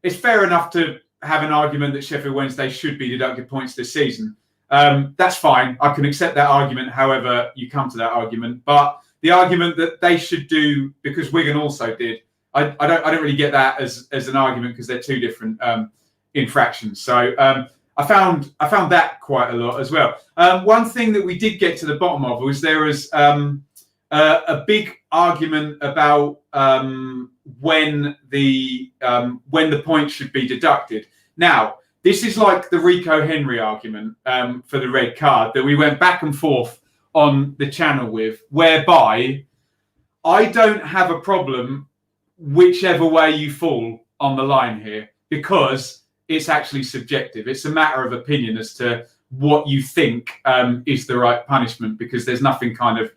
it's fair enough to have an argument that Sheffield Wednesday should be deducted points this season. That's fine. I can accept that argument, however you come to that argument. But the argument that they should do, because Wigan also did, I don't really get that as an argument because they're two different infractions. So I found that quite a lot as well. One thing that we did get to the bottom of was there was a big argument about when the points should be deducted. Now, this is like the Rico Henry argument for the red card that we went back and forth on the channel with, whereby I don't have a problem whichever way you fall on the line here, because it's actually subjective. It's a matter of opinion as to what you think is the right punishment, because there's nothing kind of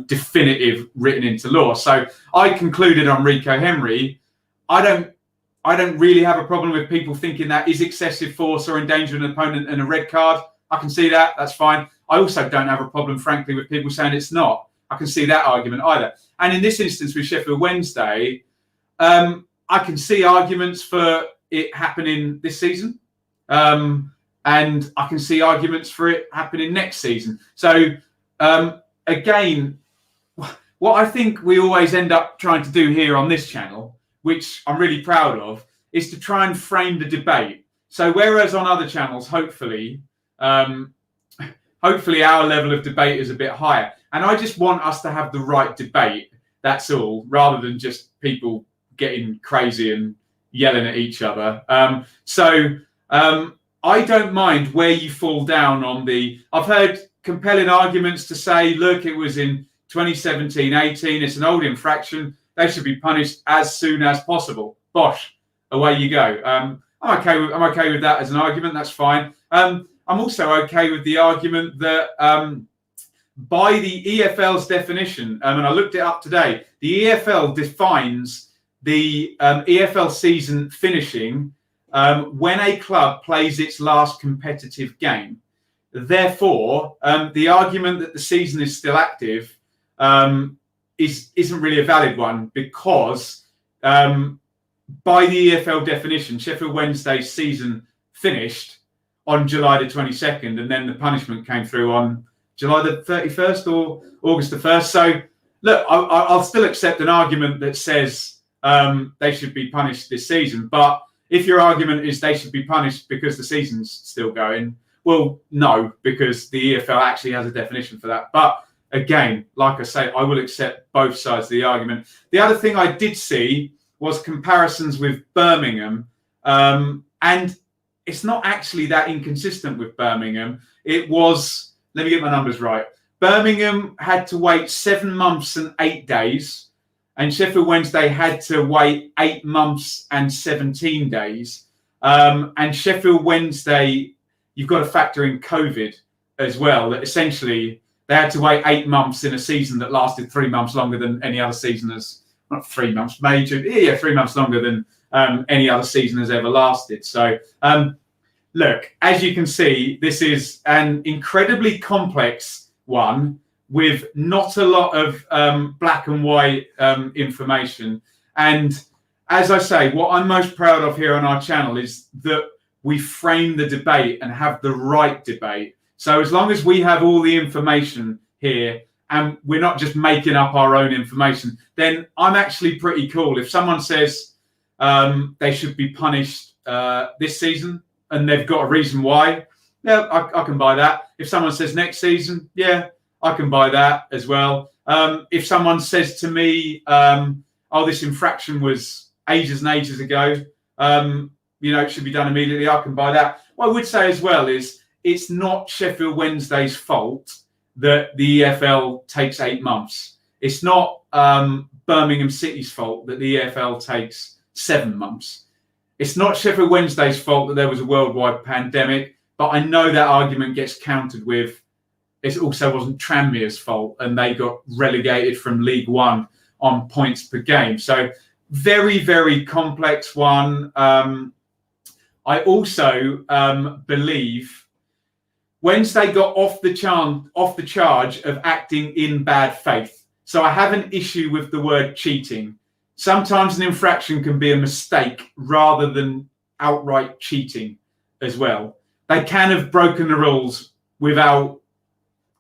definitive written into law. So I concluded on Rico Henry, I don't really have a problem with people thinking that is excessive force or endangering an opponent and a red card. I can see that. That's fine. I also don't have a problem, frankly, with people saying it's not. I can see that argument either. And in this instance with Sheffield Wednesday, I can see arguments for it happening this season. And I can see arguments for it happening next season. So, again, what I think we always end up trying to do here on this channel, which I'm really proud of, is to try and frame the debate. So whereas on other channels, hopefully our level of debate is a bit higher. And I just want us to have the right debate, that's all, rather than just people getting crazy and yelling at each other. I don't mind where you fall down on I've heard compelling arguments to say, look, it was in 2017-18, it's an old infraction, they should be punished as soon as possible. Bosh, away you go. I'm okay with that as an argument. That's fine. I'm also okay with the argument that by the EFL's definition, and I looked it up today, the EFL defines the EFL season finishing when a club plays its last competitive game. Therefore, the argument that the season is still active isn't really a valid one, because by the EFL definition, Sheffield Wednesday's season finished on July the 22nd, and then the punishment came through on July the 31st or August the 1st. So, look, I'll still accept an argument that says they should be punished this season. But if your argument is they should be punished because the season's still going, well, no, because the EFL actually has a definition for that. But again, like I say, I will accept both sides of the argument. The other thing I did see was comparisons with Birmingham. And it's not actually that inconsistent with Birmingham. It was, let me get my numbers right. Birmingham had to wait 7 months and 8 days, and Sheffield Wednesday had to wait 8 months and 17 days. And Sheffield Wednesday, you've got to factor in COVID as well. That essentially they had to wait 8 months in a season that lasted 3 months longer than any other season has. Not 3 months, 3 months longer than any other season has ever lasted. So, look, as you can see, this is an incredibly complex one with not a lot of black and white information. And as I say, what I'm most proud of here on our channel is that we frame the debate and have the right debate. So as long as we have all the information here and we're not just making up our own information, then I'm actually pretty cool. If someone says they should be punished this season and they've got a reason why, yeah, I can buy that. If someone says next season, yeah, I can buy that as well. If someone says to me, oh, this infraction was ages and ages ago, it should be done immediately, I can buy that. What I would say as well is it's not Sheffield Wednesday's fault that the EFL takes 8 months. It's not Birmingham City's fault that the EFL takes 7 months. it's not Sheffield Wednesday's fault that there was a worldwide pandemic, but I know that argument gets countered with it also wasn't Tranmere's fault and they got relegated from League One on points per game. So very, very complex one. I also believe Wednesday got off the charge of acting in bad faith. So I have an issue with the word cheating. Sometimes an infraction can be a mistake rather than outright cheating as well. They can have broken the rules without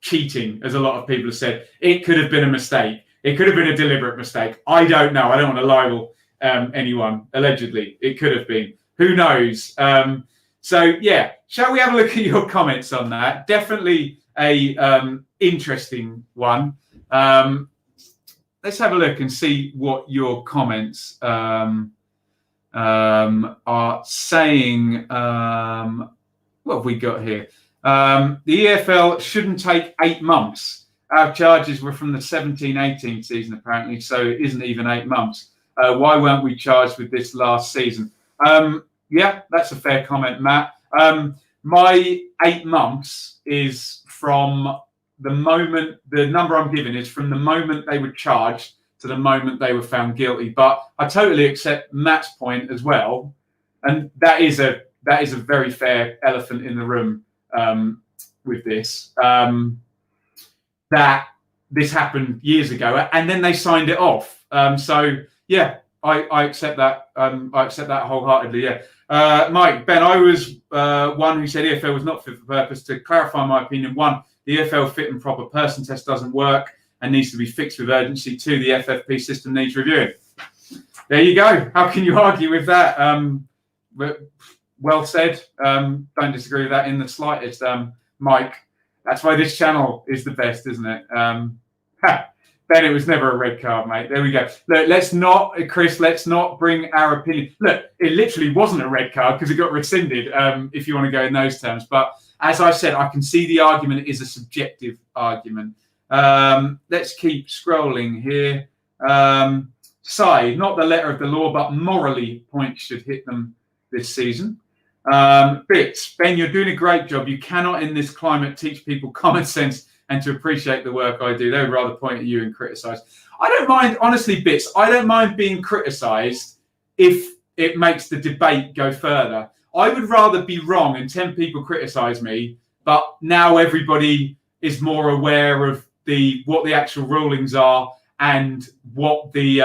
cheating, as a lot of people have said. It could have been a mistake. It could have been a deliberate mistake. I don't know. I don't want to libel anyone. Allegedly, it could have been. Who knows? So, yeah. Shall we have a look at your comments on that? Definitely a interesting one. Let's have a look and see what your comments are saying. What have we got here? The EFL shouldn't take 8 months. Our charges were from the 17-18 season, apparently, so it isn't even 8 months. Why weren't we charged with this last season? Yeah, that's a fair comment, Matt. My 8 months is from the moment, the number I'm giving is from the moment they were charged to the moment they were found guilty. But I totally accept Matt's point as well. And that is a very fair elephant in the room with this. That this happened years ago and then they signed it off. So, yeah, I accept that. I accept that wholeheartedly, yeah. Mike, Ben, I was one who said EFL was not fit for purpose. To clarify my opinion, 1, the EFL fit and proper person test doesn't work and needs to be fixed with urgency. 2, the FFP system needs reviewing. There you go. How can you argue with that? Well said. Don't disagree with that in the slightest, Mike. That's why this channel is the best, isn't it? Ben, it was never a red card, mate. There we go. Look, let's not bring our opinion. Look, it literally wasn't a red card because it got rescinded, if you want to go in those terms. But as I said, I can see the argument is a subjective argument. Let's keep scrolling here. Side, not the letter of the law, but morally points should hit them this season. Bits, Ben, you're doing a great job. You cannot in this climate teach people common sense and to appreciate the work I do. They would rather point at you and criticise. I don't mind, honestly, Bits, I don't mind being criticised if it makes the debate go further. I would rather be wrong and 10 people criticise me, but now everybody is more aware of what the actual rulings are and what the,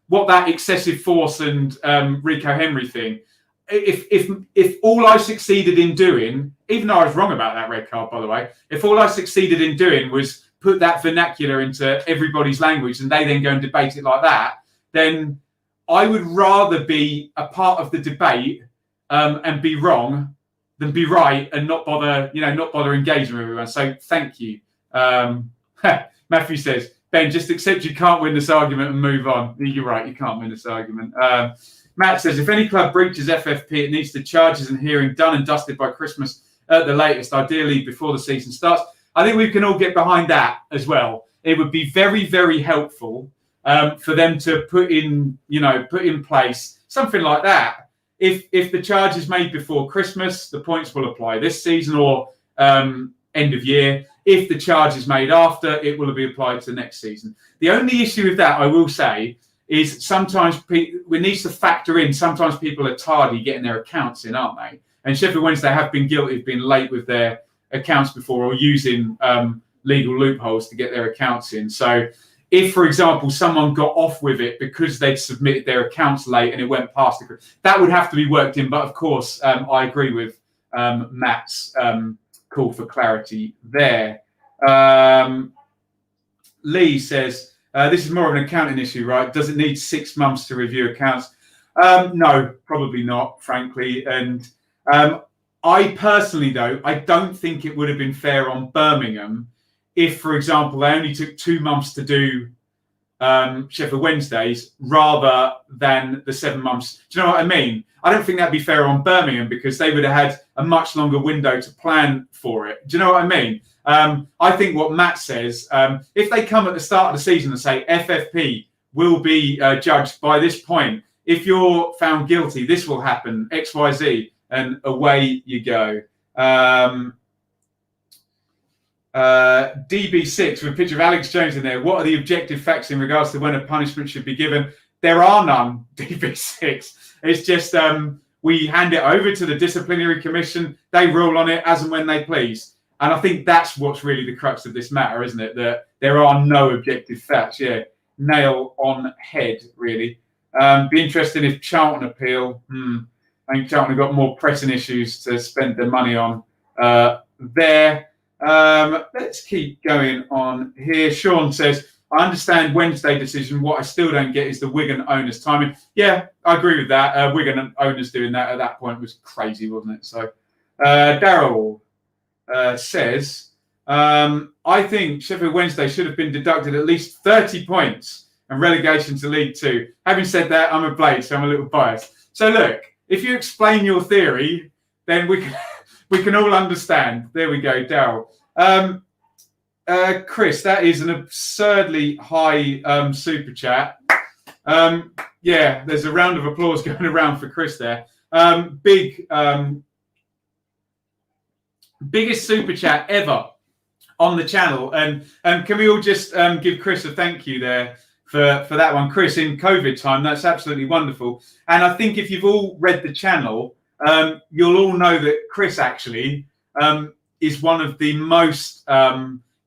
what that excessive force and Rico Henry thing. If all I succeeded in doing, even though I was wrong about that red card, by the way, if all I succeeded in doing was put that vernacular into everybody's language and they then go and debate it like that, then I would rather be a part of the debate and be wrong than be right and not bother engaging with everyone. So thank you. Matthew says, Ben, just accept you can't win this argument and move on. You're right, you can't win this argument. Matt says, if any club breaches FFP, it needs the charges and hearing done and dusted by Christmas at the latest, ideally before the season starts. I think we can all get behind that as well. It would be very, very helpful for them to put in place something like that. If the charge is made before Christmas, the points will apply this season or end of year. If the charge is made after, it will be applied to next season. The only issue with that, I will say, is sometimes we need to factor in, sometimes people are tardy getting their accounts in, aren't they? And Sheffield Wednesday have been guilty of being late with their accounts before or using legal loopholes to get their accounts in. So if, for example, someone got off with it because they'd submitted their accounts late and it went past, that would have to be worked in. But of course, I agree with Matt's call for clarity there. Lee says, this is more of an accounting issue, right? Does it need 6 months to review accounts? No, probably not, frankly. And I personally, though, I don't think it would have been fair on Birmingham if, for example, they only took 2 months to do Sheffield Wednesdays rather than the 7 months. Do you know what I mean? I don't think that'd be fair on Birmingham because they would have had a much longer window to plan for it. Do you know what I mean? I think what Matt says, if they come at the start of the season and say FFP will be judged by this point, if you're found guilty, this will happen, X, Y, Z, and away you go. DB6 with a picture of Alex Jones in there. What are the objective facts in regards to when a punishment should be given? There are none, DB6. It's just we hand it over to the disciplinary commission. They rule on it as and when they please. And I think that's what's really the crux of this matter, isn't it? That there are no objective facts. Yeah, nail on head, really. Be interested if Charlton appeal. I think Charlton have got more pressing issues to spend their money on there. Let's keep going on here. Sean says, I understand Wednesday decision. What I still don't get is the Wigan owners' timing. Yeah, I agree with that. Wigan owners doing that at that point was crazy, wasn't it? So Daryl says, I think Sheffield Wednesday should have been deducted at least 30 points and relegation to League Two. Having said that, I'm a Blade, so I'm a little biased. So look, if you explain your theory, then we can all understand. There we go, Daryl. Chris, that is an absurdly high super chat. Yeah, there's a round of applause going around for Chris there. Biggest super chat ever on the channel. And can we all just give Chris a thank you there for that one? Chris, in COVID time, that's absolutely wonderful. And I think if you've all read the channel, you'll all know that Chris actually is one of the most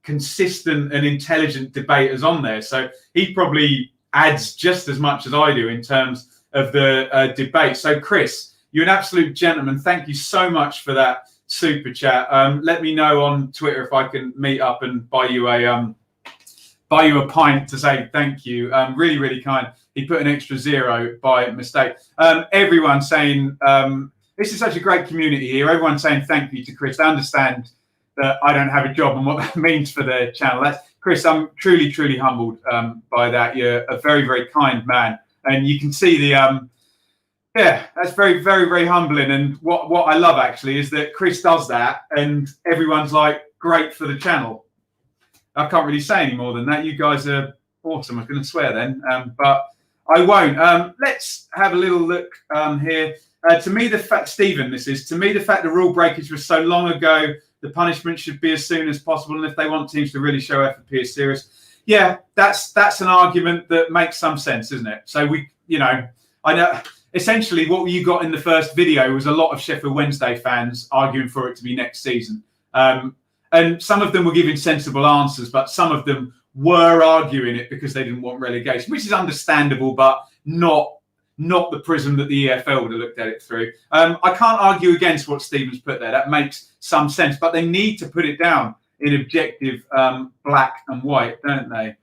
consistent and intelligent debaters on there. So he probably adds just as much as I do in terms of the debate. So Chris, you're an absolute gentleman. Thank you so much for that super chat. Let me know on Twitter if I can meet up and buy you a pint to say thank you. Really, really kind. He put an extra 0 by mistake. Everyone saying, this is such a great community here. Everyone's saying thank you to Chris. I understand that I don't have a job and what that means for the channel. Chris, I'm truly, truly humbled by that. You're a very, very kind man. And you can see the, that's very, very, very humbling. And what I love actually is that Chris does that and everyone's like, great for the channel. I can't really say any more than that. You guys are awesome. I was going to swear then, but I won't. Let's have a little look here. To me, the fact the rule breakage was so long ago, the punishment should be as soon as possible. And if they want teams to really show effort, be serious. Yeah, that's an argument that makes some sense, isn't it? So I know essentially what you got in the first video was a lot of Sheffield Wednesday fans arguing for it to be next season. And some of them were giving sensible answers, but some of them were arguing it because they didn't want relegation, which is understandable, but not the prism that the EFL would have looked at it through. I can't argue against what Stephen's put there. That makes some sense, but they need to put it down in objective black and white, don't they?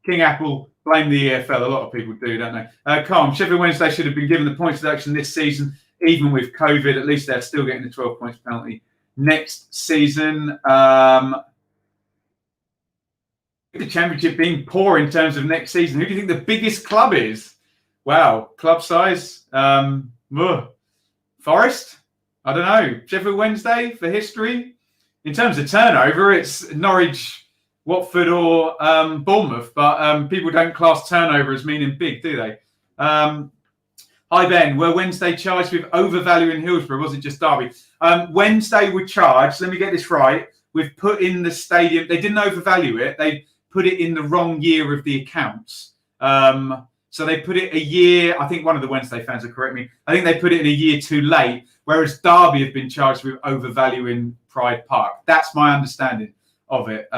King Apple, blame the EFL. A lot of people do, don't they? Calm. Sheffield Wednesday should have been given the points deduction this season, even with COVID. At least they're still getting the 12 points penalty next season. The Championship being poor in terms of next season. Who do you think the biggest club is? Wow, club size. Forest? I don't know. Sheffield Wednesday for history. In terms of turnover, it's Norwich, Watford, or Bournemouth. But people don't class turnover as meaning big, do they? Hi Ben. Were Wednesday charged with overvaluing Hillsborough? Was it just Derby? Wednesday were charged. Let me get this right. With put in the stadium. They didn't overvalue it. They put it in the wrong year of the accounts. So they put it a year, I think one of the Wednesday fans will correct me, I think they put it in a year too late, whereas Derby have been charged with overvaluing Pride Park. That's my understanding of it.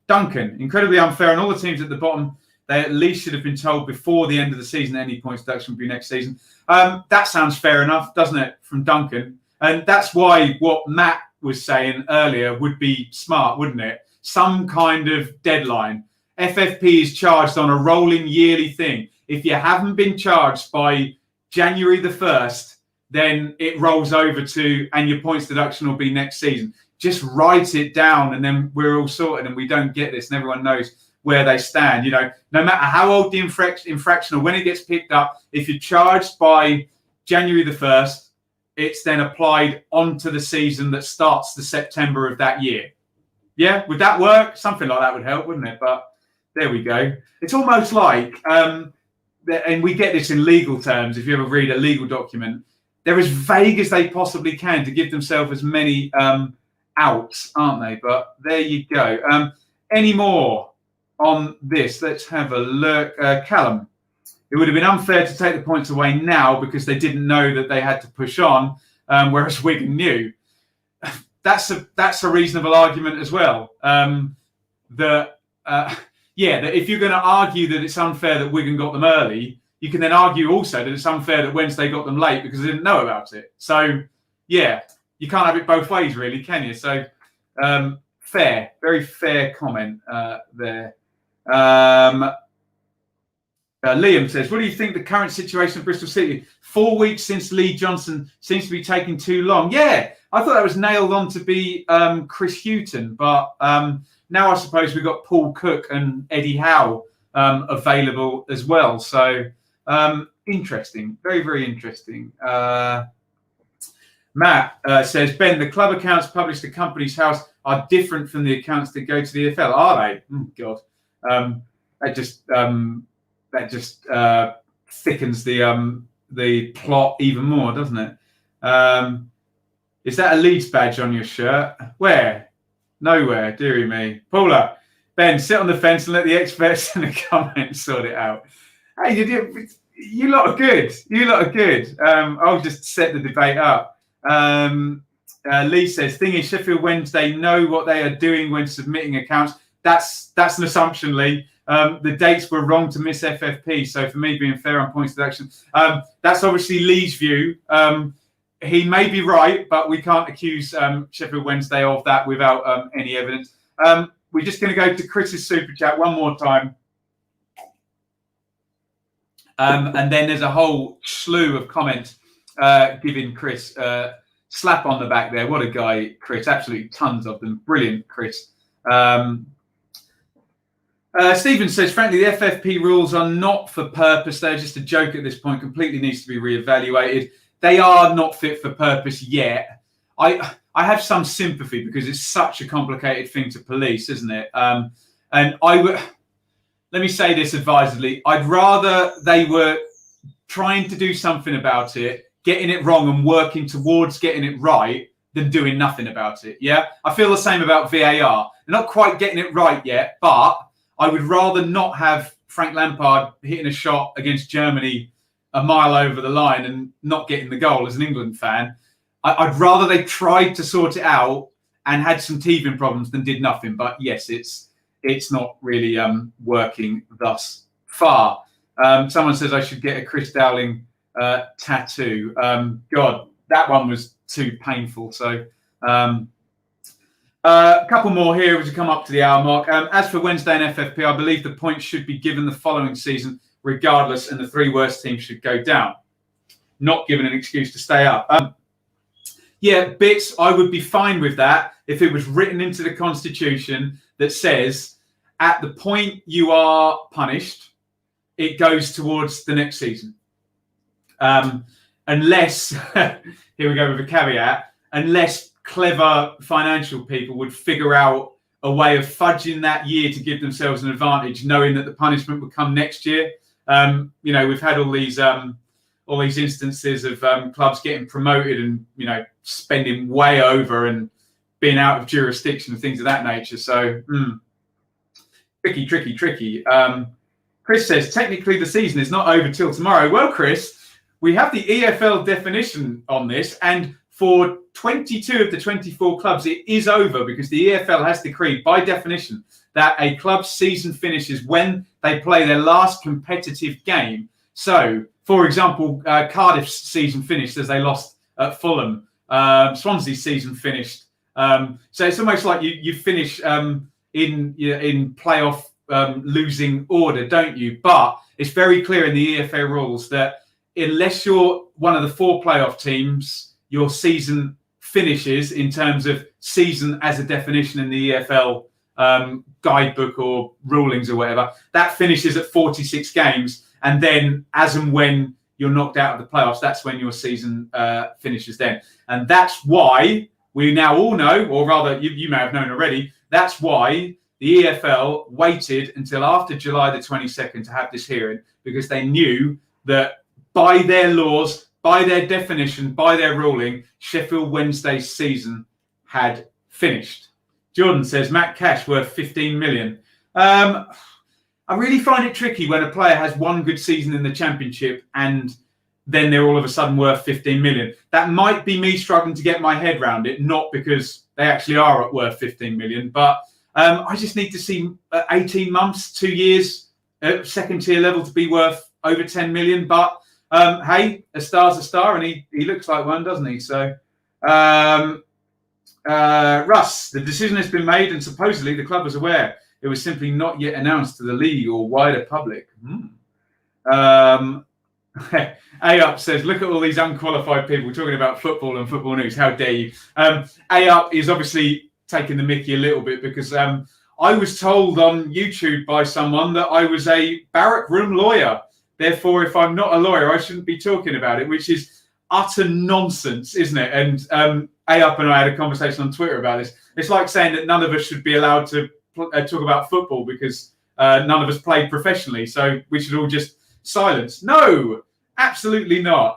Duncan, incredibly unfair, and all the teams at the bottom, they at least should have been told before the end of the season any points deduction would be next season. That sounds fair enough, doesn't it, from Duncan? And that's why what Matt was saying earlier would be smart, wouldn't it? Some kind of deadline. FFP is charged on a rolling yearly thing. If you haven't been charged by January the 1st, then it rolls over and your points deduction will be next season. Just write it down and then we're all sorted and we don't get this and everyone knows where they stand. No matter how old the infraction or when it gets picked up, if you're charged by January the 1st, it's then applied onto the season that starts the September of that year. Yeah, would that work? Something like that would help, wouldn't it? But There we go. It's almost like, and we get this in legal terms, if you ever read a legal document, they're as vague as they possibly can to give themselves as many outs, aren't they? But there you go. Any more on this? Let's have a look. Callum, it would have been unfair to take the points away now because they didn't know that they had to push on, whereas Wigan knew. That's a reasonable argument as well. That if you're going to argue that it's unfair that Wigan got them early, you can then argue also that it's unfair that Wednesday got them late because they didn't know about it. So, yeah, you can't have it both ways, really, can you? So, fair, very fair comment there. Liam says, what do you think the current situation of Bristol City? 4 weeks since Lee Johnson seems to be taking too long. Yeah, I thought that was nailed on to be Chris Hughton, but now I suppose we've got Paul Cook and Eddie Howe available as well. So interesting, very, very interesting. Matt says, Ben, the club accounts published at Company's House are different from the accounts that go to the EFL, are they? Oh, God. That just thickens the plot even more, doesn't it? Is that a Leeds badge on your shirt? Where? Nowhere, dearie me. Paula, Ben, sit on the fence and let the experts in the comments sort it out. Hey, you lot are good. You lot are good. I'll just set the debate up. Lee says, thing is, Sheffield Wednesday know what they are doing when submitting accounts. That's an assumption, Lee. The dates were wrong to miss FFP. So for me, being fair on points of action, that's obviously Lee's view. He may be right, but we can't accuse Sheffield Wednesday of that without any evidence. We're just going to go to Chris's super chat one more time. And then there's a whole slew of comments giving Chris slap on the back there. What a guy, Chris. Absolutely tons of them. Brilliant, Chris. Stephen says, frankly, the FFP rules are not for purpose. They're just a joke at this point. Completely needs to be reevaluated. They are not fit for purpose yet. I have some sympathy because it's such a complicated thing to police, isn't it? And I would, let me say this advisedly, I'd rather they were trying to do something about it, getting it wrong and working towards getting it right than doing nothing about it. Yeah, I feel the same about VAR. They're not quite getting it right yet, but I would rather not have Frank Lampard hitting a shot against Germany a mile over the line and not getting the goal as an England fan. I'd rather they tried to sort it out and had some teething problems than did nothing. But yes, it's not really working thus far. Someone says I should get a Chris Dowling tattoo. God, that one was too painful. So a couple more here as we come up to the hour mark. As for Wednesday and FFP, I believe the points should be given the following season regardless, and the three worst teams should go down. Not given an excuse to stay up. Yeah, bits, I would be fine with that if it was written into the Constitution that says at the point you are punished, it goes towards the next season. Unless, here we go with a caveat, unless clever financial people would figure out a way of fudging that year to give themselves an advantage, knowing that the punishment would come next year. We've had all these instances of clubs getting promoted and, spending way over and being out of jurisdiction and things of that nature. So, tricky. Chris says, technically the season is not over till tomorrow. Well, Chris, we have the EFL definition on this, and for 22 of the 24 clubs, it is over because the EFL has decreed by definition that a club's season finishes when they play their last competitive game. So, for example, Cardiff's season finished as they lost at Fulham. Swansea's season finished. So it's almost like you finish in playoff losing order, don't you? But it's very clear in the EFL rules that unless you're one of the four playoff teams, your season finishes in terms of season as a definition in the EFL guidebook or rulings or whatever. That finishes at 46 games. And then as and when you're knocked out of the playoffs, that's when your season finishes then. And that's why we now all know, or rather you may have known already, that's why the EFL waited until after July the 22nd to have this hearing because they knew that by their laws, by their definition, by their ruling, Sheffield Wednesday's season had finished. Jordan says, Matt Cash worth 15 million. I really find it tricky when a player has one good season in the Championship and then they're all of a sudden worth 15 million. That might be me struggling to get my head around it, not because they actually are worth 15 million, but I just need to see 18 months, 2 years at second tier level to be worth over 10 million. But hey, a star's a star, and he looks like one, doesn't he? So, Russ, the decision has been made, and supposedly the club was aware. It was simply not yet announced to the league or wider public. A-Up says, look at all these unqualified people talking about football and football news. How dare you? A-Up is obviously taking the mickey a little bit because I was told on YouTube by someone that I was a barrack room lawyer. Therefore, if I'm not a lawyer, I shouldn't be talking about it, which is utter nonsense, isn't it? And A-Up and I had a conversation on Twitter about this. It's like saying that none of us should be allowed to talk about football because none of us played professionally. So we should all just silence. No, absolutely not.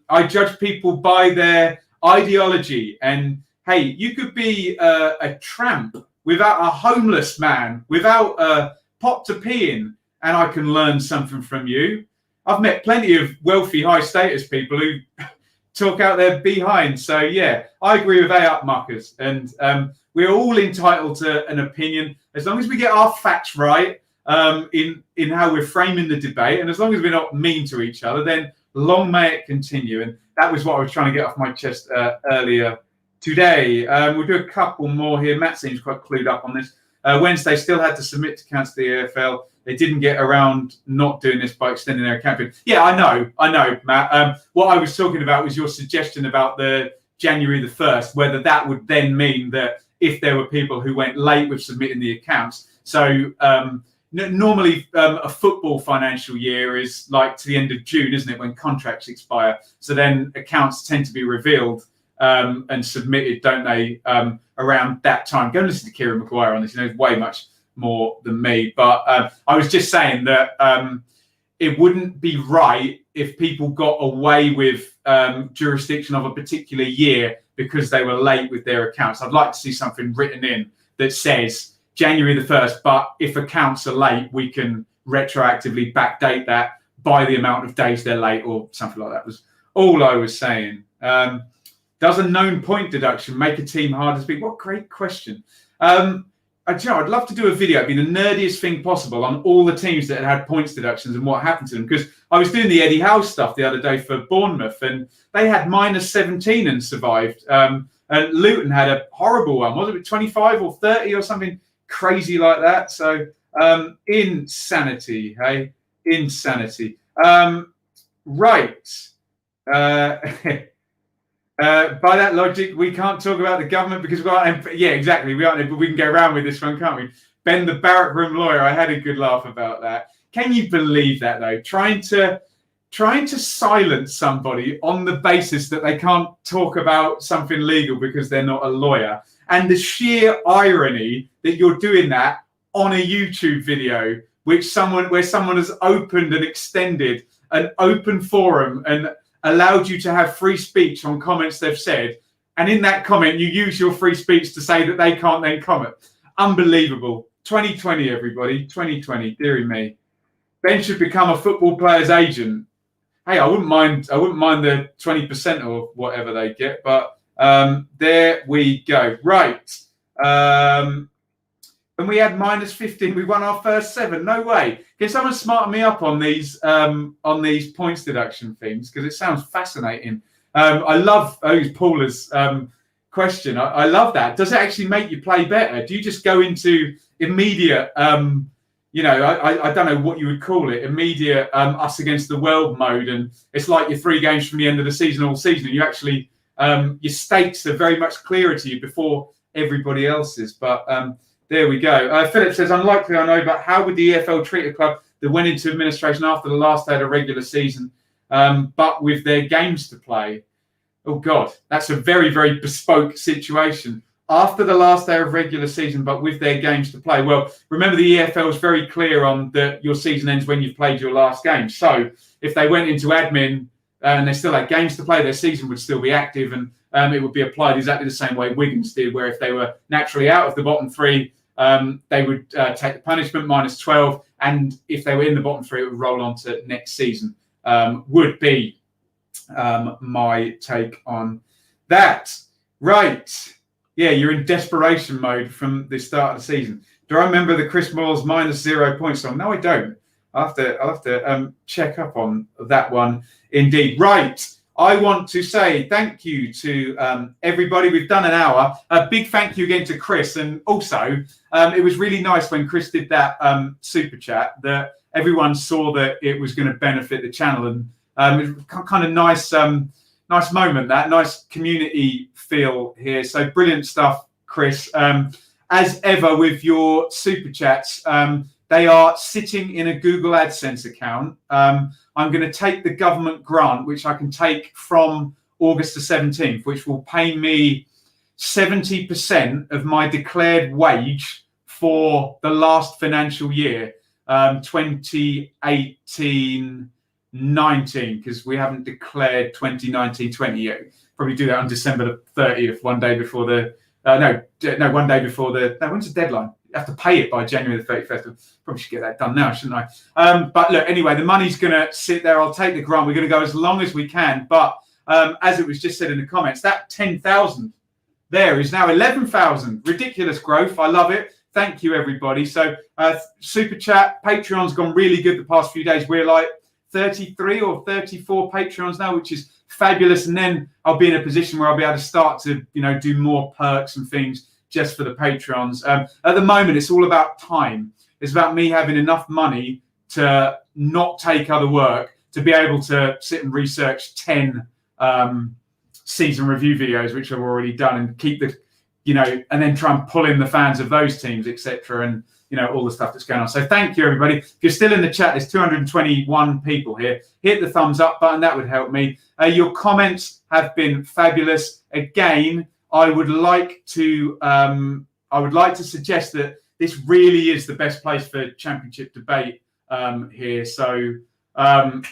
I judge people by their ideology. And hey, you could be a tramp without a homeless man, without a pot to pee in, and I can learn something from you. I've met plenty of wealthy, high status people who talk out their behind. So yeah, I agree with A-Up muckers. And we're all entitled to an opinion as long as we get our facts right in how we're framing the debate. And as long as we're not mean to each other, then long may it continue. And that was what I was trying to get off my chest earlier today. We'll do a couple more here. Matt seems quite clued up on this. Wednesday still had to submit to council the EFL. They didn't get around not doing this by extending their account period. Yeah, I know, Matt. What I was talking about was your suggestion about the January the 1st, whether that would then mean that if there were people who went late with submitting the accounts. So normally a football financial year is like to the end of June, isn't it, when contracts expire? So then accounts tend to be revealed and submitted, don't they, around that time. Go and listen to Kieran Maguire on this. He knows way much more than me. But I was just saying that it wouldn't be right if people got away with jurisdiction of a particular year because they were late with their accounts. I'd like to see something written in that says January the 1st, but if accounts are late, we can retroactively backdate that by the amount of days they're late or something like that. Was all I was saying. Does a known point deduction make a team harder to beat? What a great question. I'd love to do a video. It'd be the nerdiest thing possible on all the teams that had points deductions and what happened to them. Because I was doing the Eddie Howe stuff the other day for Bournemouth, and they had -17 and survived. And Luton had a horrible one. Was it 25 or 30 or something crazy like that? So insanity, hey? Insanity. Right. By that logic, we can't talk about the government because we aren't. Yeah, exactly. We aren't, but we can go around with this one, can't we? Ben, the barrack room lawyer. I had a good laugh about that. Can you believe that though? Trying to silence somebody on the basis that they can't talk about something legal because they're not a lawyer, and the sheer irony that you're doing that on a YouTube video, where someone has opened and extended an open forum and allowed you to have free speech on comments they've said, and in that comment you use your free speech to say that they can't then comment. Unbelievable. 2020, everybody. 2020. Deary me. Ben should become a football player's agent. Hey, I wouldn't mind the 20% or whatever they get, but there we go. Right. And we had -15. We won our first 7. No way. Can someone smarten me up on these points deduction things? Because it sounds fascinating. I love Paula's question. I love that. Does it actually make you play better? Do you just go into immediate, I don't know what you would call it, immediate us against the world mode, and it's like you're 3 games from the end of the season all season, and you actually your stakes are very much clearer to you before everybody else's. But there we go. Philip says, unlikely I know, but how would the EFL treat a club that went into administration after the last day of a regular season, but with their games to play? Oh, God, that's a very, very bespoke situation. after the last day of regular season, but with their games to play. Well, remember the EFL is very clear on that your season ends when you've played your last game. So if they went into admin and they still had games to play, their season would still be active, and it would be applied exactly the same way Wigan's did, where if they were naturally out of the bottom three, they would take the punishment, -12, and if they were in the bottom three, it would roll on to next season, would be my take on that. Right. Yeah, you're in desperation mode from the start of the season. Do I remember the Chris Moyles -0 points song? No, I don't. I'll have to check up on that one indeed. Right. I want to say thank you to everybody. We've done an hour. A big thank you again to Chris. And also, it was really nice when Chris did that super chat that everyone saw that it was going to benefit the channel. And it was kind of nice moment, that nice community feel here. So brilliant stuff, Chris. As ever with your super chats, they are sitting in a Google AdSense account. I'm going to take the government grant, which I can take from August the 17th, which will pay me 70% of my declared wage for the last financial year, 2018-19, because we haven't declared 2019-20 yet. Probably do that on December the 30th, one day before the... one day before the... No, when's the deadline? You have to pay it by January the 31st. Probably should get that done now, shouldn't I? But look, anyway, the money's going to sit there. I'll take the grant. We're going to go as long as we can. But as it was just said in the comments, that 10,000 there is now 11,000. Ridiculous growth. I love it. Thank you, everybody. So super chat, Patreon's gone really good the past few days. We're like 33 or 34 Patreons now, which is fabulous. And then I'll be in a position where I'll be able to start to, do more perks and things just for the Patreons. At the moment, it's all about time. It's about me having enough money to not take other work, to be able to sit and research 10 season review videos, which I've already done, and keep the, and then try and pull in the fans of those teams, etc. And, all the stuff that's going on. So thank you, everybody. If you're still in the chat, there's 221 people here. Hit the thumbs up button. That would help me. Your comments have been fabulous. Again, I would like to suggest that this really is the best place for championship debate here. So I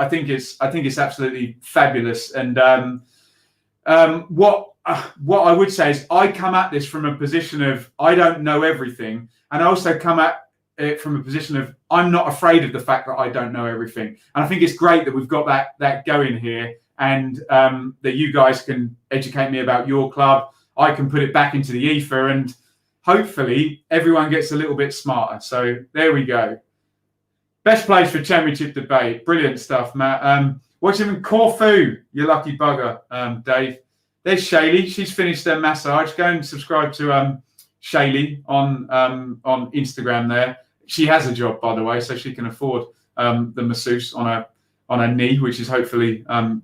think it's absolutely fabulous. And what I would say is I come at this from a position of I don't know everything, and I also come at it from a position of I'm not afraid of the fact that I don't know everything. And I think it's great that we've got that going here. And that you guys can educate me about your club. I can put it back into the ether, and hopefully everyone gets a little bit smarter. So there we go. Best place for championship debate. Brilliant stuff, Matt. Watch him in Corfu, you lucky bugger, Dave. There's Shaylee. She's finished her massage. Go and subscribe to Shaylee on Instagram there. She has a job, by the way, so she can afford the masseuse on her knee, which is hopefully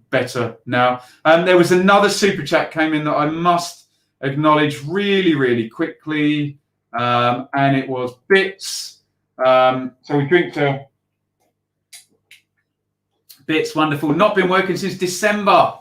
better now. There was another super chat came in that I must acknowledge really, really quickly, and it was Bits. So we drink to Bits, wonderful. Not been working since December.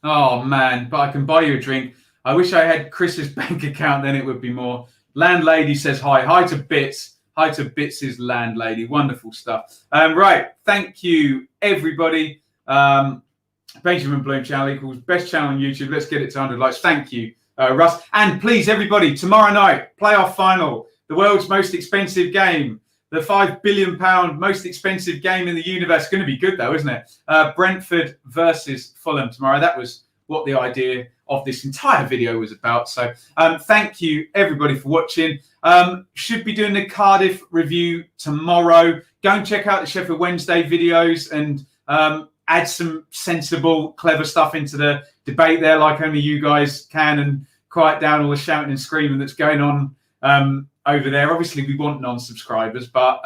Oh, man, but I can buy you a drink. I wish I had Chris's bank account, then it would be more. Landlady says hi. Hi to Bits. Hi to Bits' landlady. Wonderful stuff. Right. Thank you, everybody. Benjamin Bloom channel equals best channel on YouTube. Let's get it to 100 likes. Thank you, Russ. And please, everybody, tomorrow night, playoff final, the world's most expensive game, the £5 billion most expensive game in the universe. It's going to be good, though, isn't it? Brentford versus Fulham tomorrow. That was what the idea of this entire video was about. So thank you, everybody, for watching. Should be doing the Cardiff review tomorrow. Go and check out the Sheffield Wednesday videos and add some sensible, clever stuff into the debate there, like only you guys can, and quiet down all the shouting and screaming that's going on over there. Obviously, we want non-subscribers, but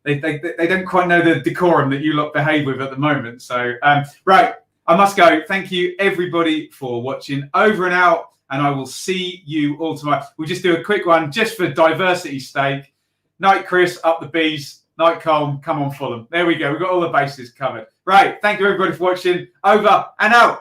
they don't quite know the decorum that you lot behave with at the moment. So, right, I must go. Thank you, everybody, for watching. Over and out, and I will see you all tomorrow. We'll just do a quick one just for diversity's sake. Night, Chris, up the bees. Night, Colm, come on, Fulham. There we go. We've got all the bases covered. Right, thank you, everybody, for watching. Over and out.